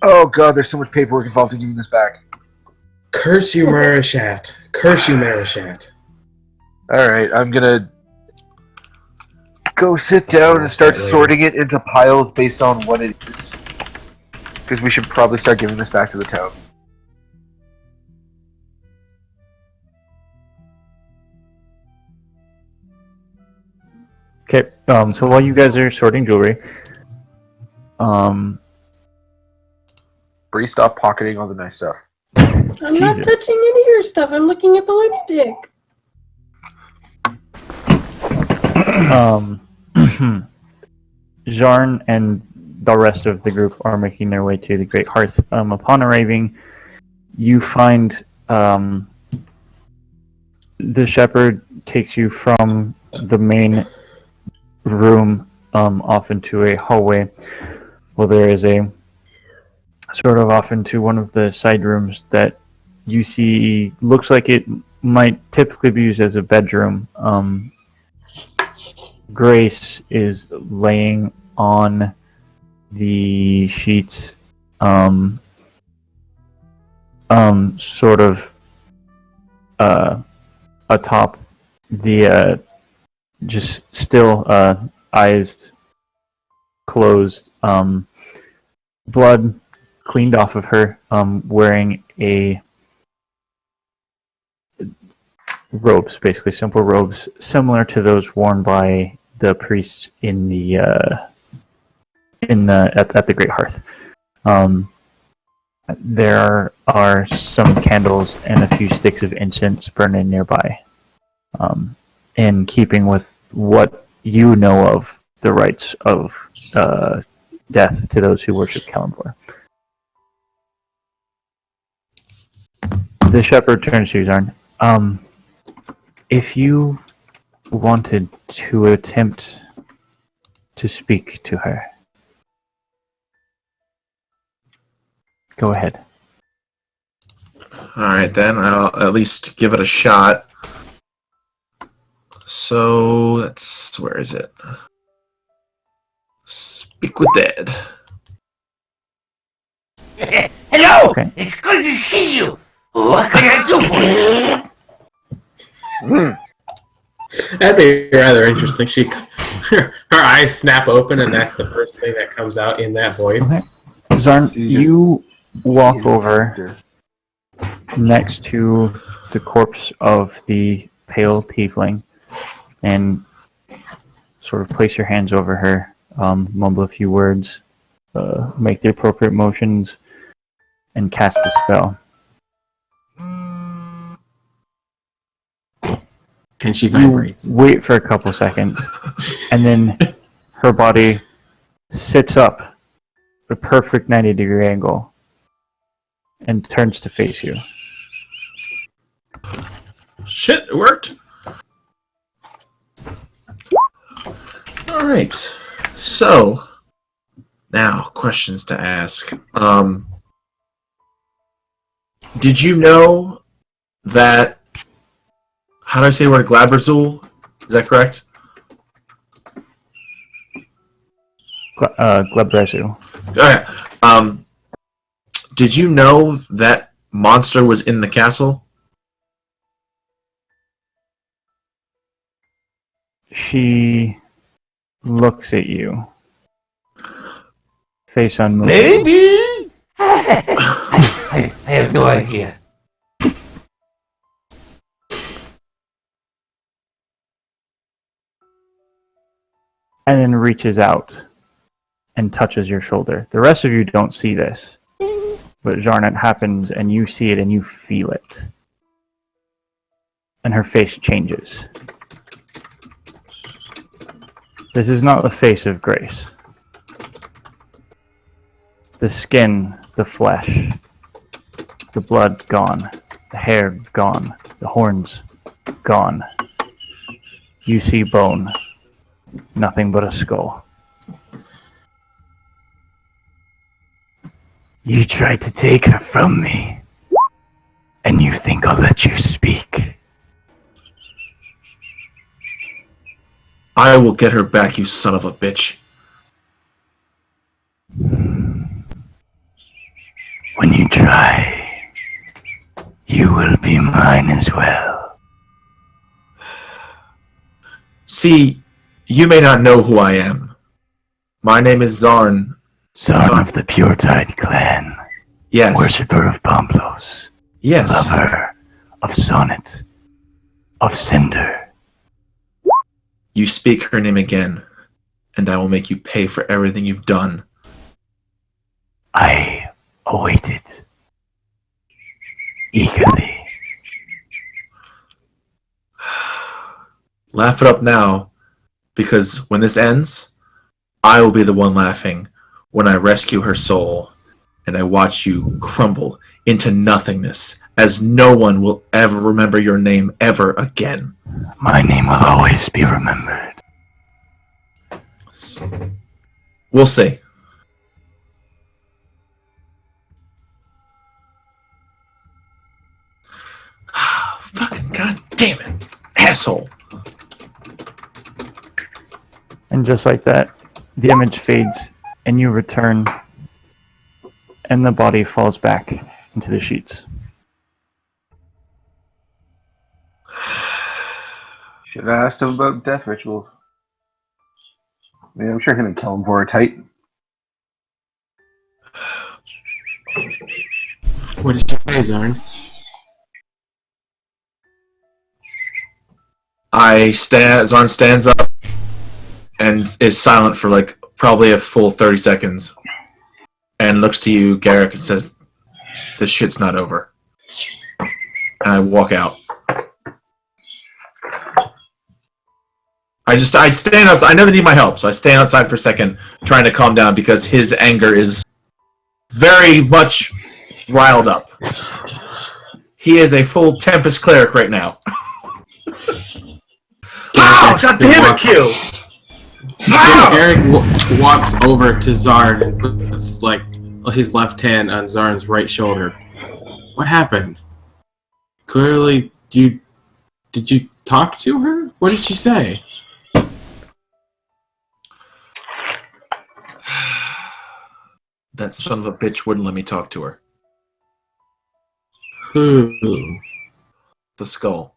Oh god, there's so much paperwork involved in giving this back. Curse you, Marishat. Curse you, Marishat. Alright, I'm gonna go sit down and start sorting it into piles based on what it is. Because we should probably start giving this back to the town. Okay, so while you guys are sorting jewelry, Bree, stop pocketing all the nice stuff. I'm not Jesus. touching any of your stuff. I'm looking at the lipstick. Jarn and the rest of the group are making their way to the Great Hearth. Upon arriving, you find the shepherd takes you from the main room off into a hallway. Well, there is a sort of off into one of the side rooms that you see looks like it might typically be used as a bedroom. Grace is laying on the sheets, sort of atop the just still eyes closed, blood cleaned off of her, wearing a robes, basically simple robes, similar to those worn by the priests in the at the Great Hearth. There are some candles and a few sticks of incense burning nearby, in keeping with what you know of the rites of death to those who worship Kalimdor. The shepherd turns to Zarn. If you wanted to attempt to speak to her, go ahead. Alright then, I'll at least give it a shot. So, where is it? Speak with dead. Hello! Okay. It's good to see you! What can I do for you? That'd be rather interesting. Her eyes snap open, and that's the first thing that comes out in that voice. Okay. Zarn, you walk over next to the corpse of the pale tiefling and sort of place your hands over her, mumble a few words, make the appropriate motions, and cast the spell. And she vibrates. You wait for a couple seconds, and then her body sits up a perfect 90-degree angle and turns to face you. Shit, it worked. Alright. So, now, questions to ask. Did you know that... How do I say the word Glabrazul? Is that correct? Glebrezu. Okay. Did you know that monster was in the castle? She looks at you. Face unmoved. Maybe? I have no idea. And then reaches out and touches your shoulder. The rest of you don't see this, but Jarn, it happens, and you see it and you feel it. And her face changes. This is not the face of Grace. The skin, the flesh, the blood gone, the hair gone, the horns gone. You see bone. Nothing but a skull. You tried to take her from me, and you think I'll let you speak. I will get her back, you son of a bitch. When you try, you will be mine as well. See, you may not know who I am. My name is Zarn. Son of the Pure Tide clan. Yes. Worshipper of Pamplos. Yes. Lover of Sonnet. Of Cinder. You speak her name again, and I will make you pay for everything you've done. I await it. Eagerly. Laugh it up now, Because when this ends, I will be the one laughing when I rescue her soul and I watch you crumble into nothingness, as no one will ever remember your name ever again. My name will always be remembered. We'll see. Fucking god damn it, asshole. And just like that, the image fades, and you return, and the body falls back into the sheets. Should have asked him about death rituals. I mean, I'm sure him and kill him for a tight. What did you say, Zarn? Zarn stands up and is silent for like probably a full 30 seconds and looks to you, Garrick, and says, "This shit's not over." And I walk out. I'd stand outside. I never need my help, so I stand outside for a second, trying to calm down because his anger is very much riled up. He is a full Tempest cleric right now. Oh, God damn it, Q! Garrick walks over to Zarn and puts like his left hand on Zarn's right shoulder. What happened? Clearly, did you talk to her? What did she say? That son of a bitch wouldn't let me talk to her. Who? The skull.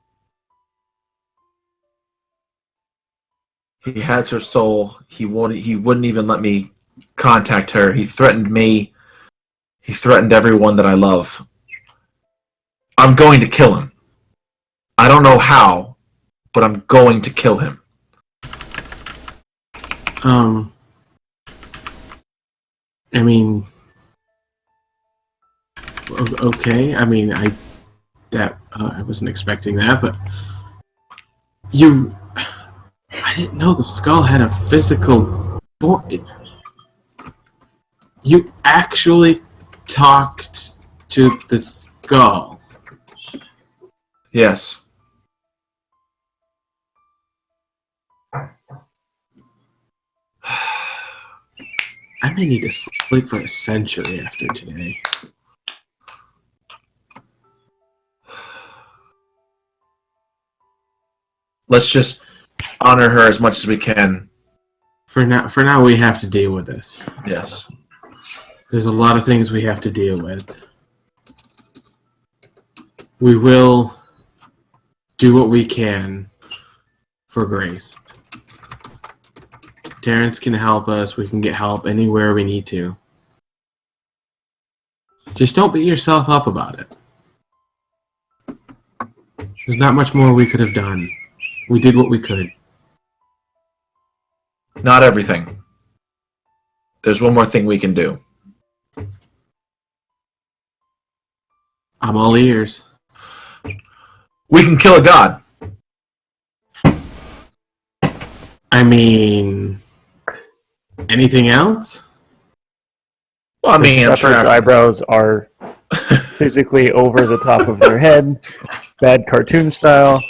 He has her soul. He wouldn't even let me contact her. He threatened me. He threatened everyone that I love. I'm going to kill him. I don't know how, but I'm going to kill him. I mean, okay. I mean, I wasn't expecting that, but I didn't know the skull had a physical body. You actually talked to the skull. Yes. I may need to sleep for a century after today. Let's just honor her as much as we can. For now, we have to deal with this. Yes. There's a lot of things we have to deal with. We will do what we can for Grace. Terrence can help us. We can get help anywhere we need to. Just don't beat yourself up about it. There's not much more we could have done. We did what we could. Not everything. There's one more thing we can do. I'm all ears. We can kill a god. I mean, anything else? Well, I mean, I'm Shepherd's eyebrows are physically over the top of their head, bad cartoon style.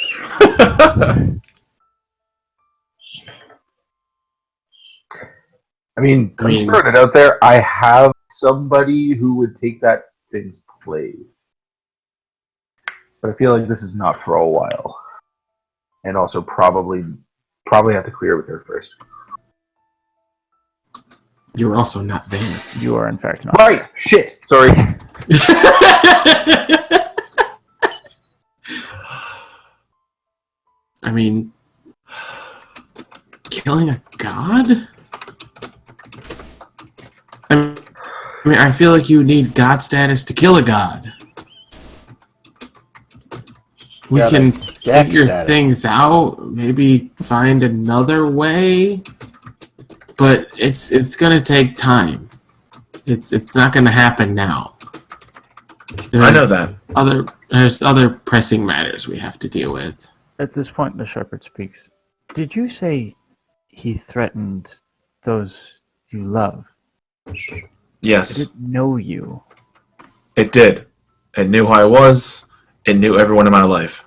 I mean, I'm just throwing it out there. I have somebody who would take that thing's place. But I feel like this is not for a while. And also probably have to clear with her first. You're also not there. You are, in fact, not. Right! Shit! Sorry. I mean, killing a god? I mean, I feel like you need god status to kill a god. We can figure things out, maybe find another way, but it's gonna take time. It's not gonna happen now. I know that. There's other pressing matters we have to deal with. At this point, the shepherd speaks. Did you say he threatened those you love. Yes, Did it know you? it did. It knew who I was. It knew everyone in my life.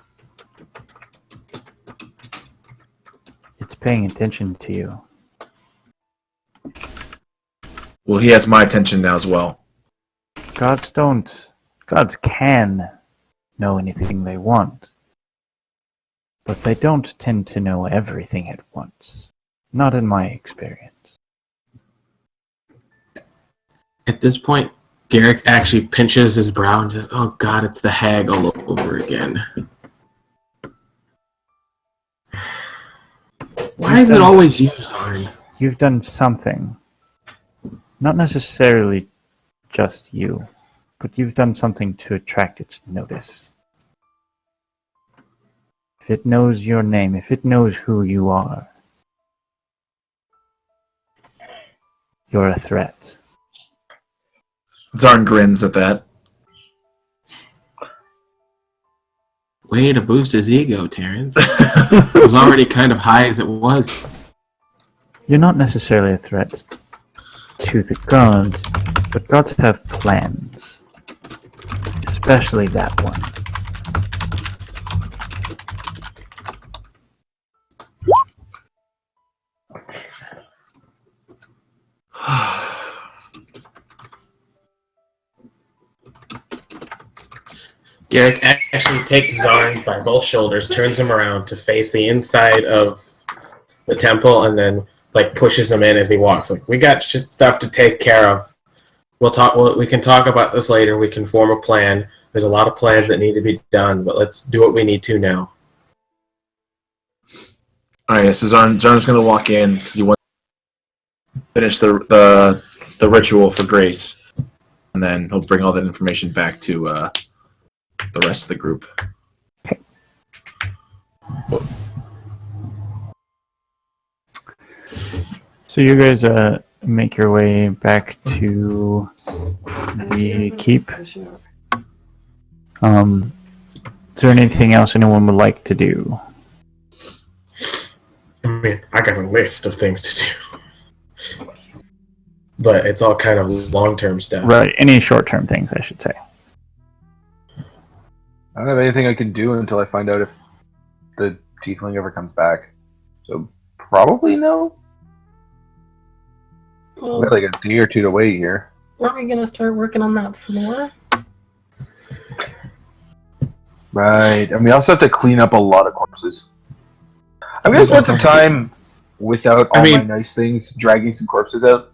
It's paying attention to you. Well, he has my attention now as well. Gods don't. Gods can know anything they want. But they don't tend to know everything at once. Not in my experience. At this point, Garrick actually pinches his brow and says, "Oh God, it's the hag all over again. Why is it always you, Zarn?" You've done something. Not necessarily just you, but you've done something to attract its notice. If it knows your name, if it knows who you are, you're a threat. Zarn grins at that. Way to boost his ego, Terrence. It was already kind of high as it was. You're not necessarily a threat to the gods, but gods have plans. Especially that one. Garrick actually takes Zarn by both shoulders, turns him around to face the inside of the temple, and then pushes him in as he walks. We got stuff to take care of. We can talk about this later. We can form a plan. There's a lot of plans that need to be done, but let's do what we need to now. All right, so Zarn's going to walk in because he wants to finish the ritual for Grace, and then he'll bring all that information back to the rest of the group. So you guys make your way back to the keep. Is there anything else anyone would like to do? I mean, I got a list of things to do. But it's all kind of long-term stuff. Right, any short-term things, I should say. I don't have anything I can do until I find out if the tiefling ever comes back. So probably no. Well, We got like a day or two to wait here. weren't we going to start working on that floor? Right, and we also have to clean up a lot of corpses. I'm gonna spend some time without all my nice things, dragging some corpses out.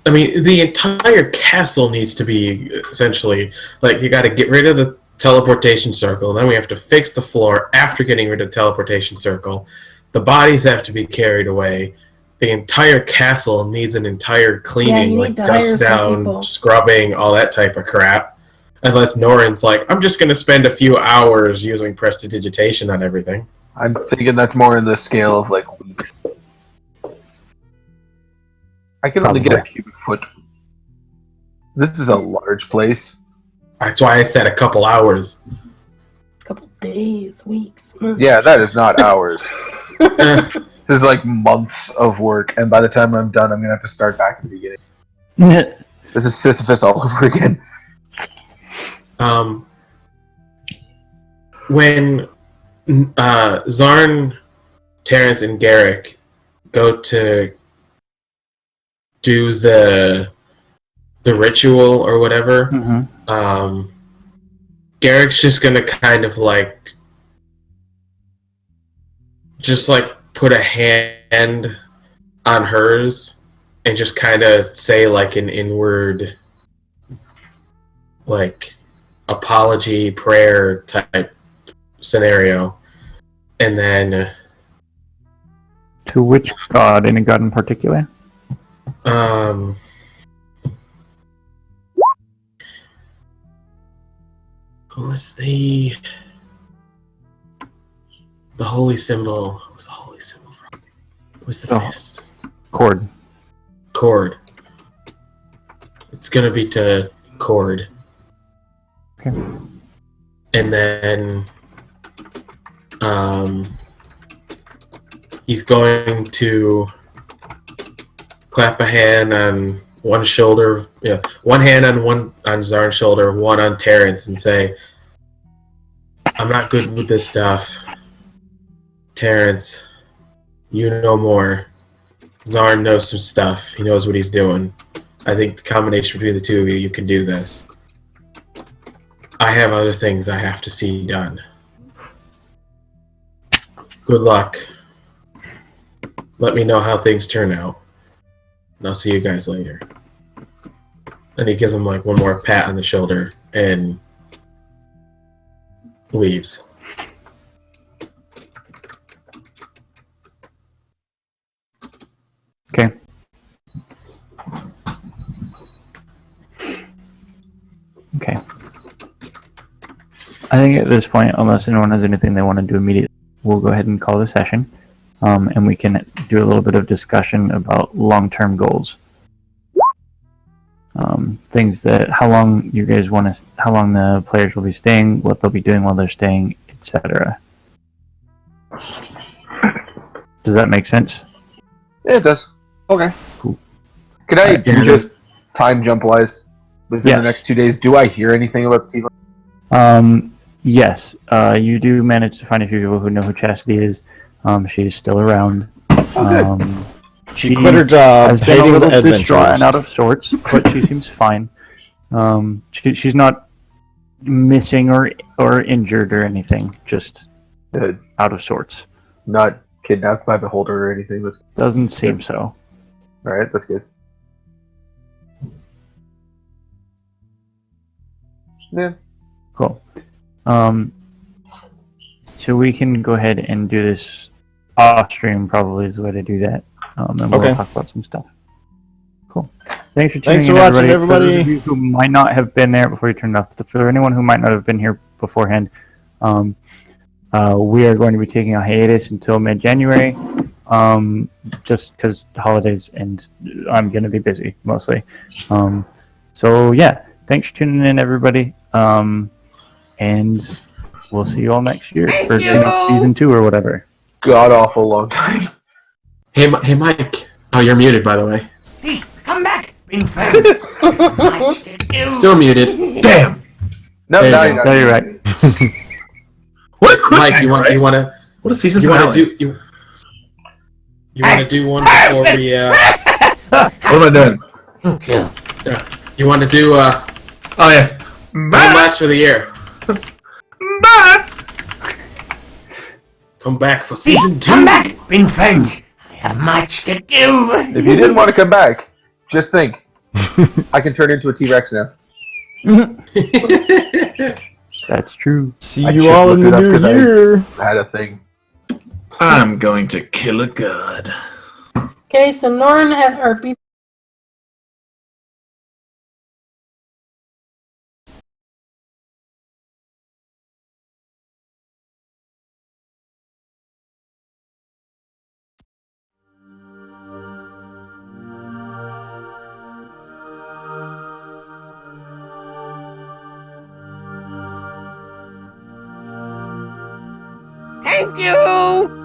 I mean, the entire castle needs to be essentially you got to get rid of the teleportation circle. Then we have to fix the floor after getting rid of the teleportation circle. The bodies have to be carried away. The entire castle needs an entire cleaning, you need to dust hire some down, people. scrubbing, all that type of crap. Unless Norin's I'm just going to spend a few hours using prestidigitation on everything. I'm thinking that's more in the scale of weeks. I can only get a cubic foot. This is a large place. That's why I said a couple hours. A couple days, weeks. Yeah, that is not hours. This is months of work, and by the time I'm done, I'm gonna have to start back at the beginning. This is Sisyphus all over again. When Zarn, Terrence, and Garrick go to do the ritual or whatever, Garrick's just gonna kind of put a hand on hers and just kind of say an inward apology prayer type scenario, and then To which god? Any god in particular? What was the holy symbol? What was the holy symbol from? What was the fist? Cord. Cord. It's gonna be to Cord. Okay. And then he's going to clap a hand on one shoulder, one hand on Zarn's shoulder, one on Terrence, and say, "I'm not good with this stuff. Terrence, you know more. Zarn knows some stuff. He knows what he's doing. I think the combination between the two of you can do this. I have other things I have to see done. Good luck. Let me know how things turn out. And I'll see you guys later." And he gives him like one more pat on the shoulder and leaves. Okay. Okay. I think at this point, unless anyone has anything they want to do immediately, we'll go ahead and call the session, and we can do a little bit of discussion about long-term goals. Things that, how long you guys want to, how long the players will be staying, what they'll be doing while they're staying, etc. Does that make sense? Yeah, it does. Okay. Cool. Can I Yeah, just time jump wise within the next 2 days? Do I hear anything about Tifa? Yes. You do manage to find a few people who know who Chastity is. She's still around. She quit her job, Has been a hating the little distraught and adventures. out of sorts, but she seems fine. She's not missing or injured or anything. Just out of sorts. Not kidnapped by Beholder or anything. That's Doesn't seem so. alright, that's good. Yeah. Cool. So we can go ahead and do this off stream. Probably is the way to do that. And we'll Okay. talk about some stuff. Cool. Thanks for tuning Thanks for in, watching, For everybody. those of you who might not have been there before you turned off, for anyone who might not have been here beforehand, we are going to be taking a hiatus until mid-January, just because holidays and I'm going to be busy mostly. So yeah, thanks for tuning in, everybody. And we'll see you all next year for season 2 or whatever. God awful long time. Hey, Mike. Oh, you're muted, by the way. Please, come back. Bring friends. Much to do. Still muted. Damn! No, There no, you you're go. not. No, you're right. What a Mike, you want to What a season you want finale. to do you want to do one before we What am I doing? Okay. you want to do Oh, yeah. one last for the year. Come back for Please, season 2. come back. Bring friends. I have much to do. If you didn't want to come back, just think. I can turn into a T-Rex now. That's true. See I you should all in look the it up new 'cause year. I had a thing. I'm going to kill a god. Okay, so Norn had, or be Thank you.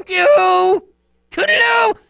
Thank you! Toodaloo!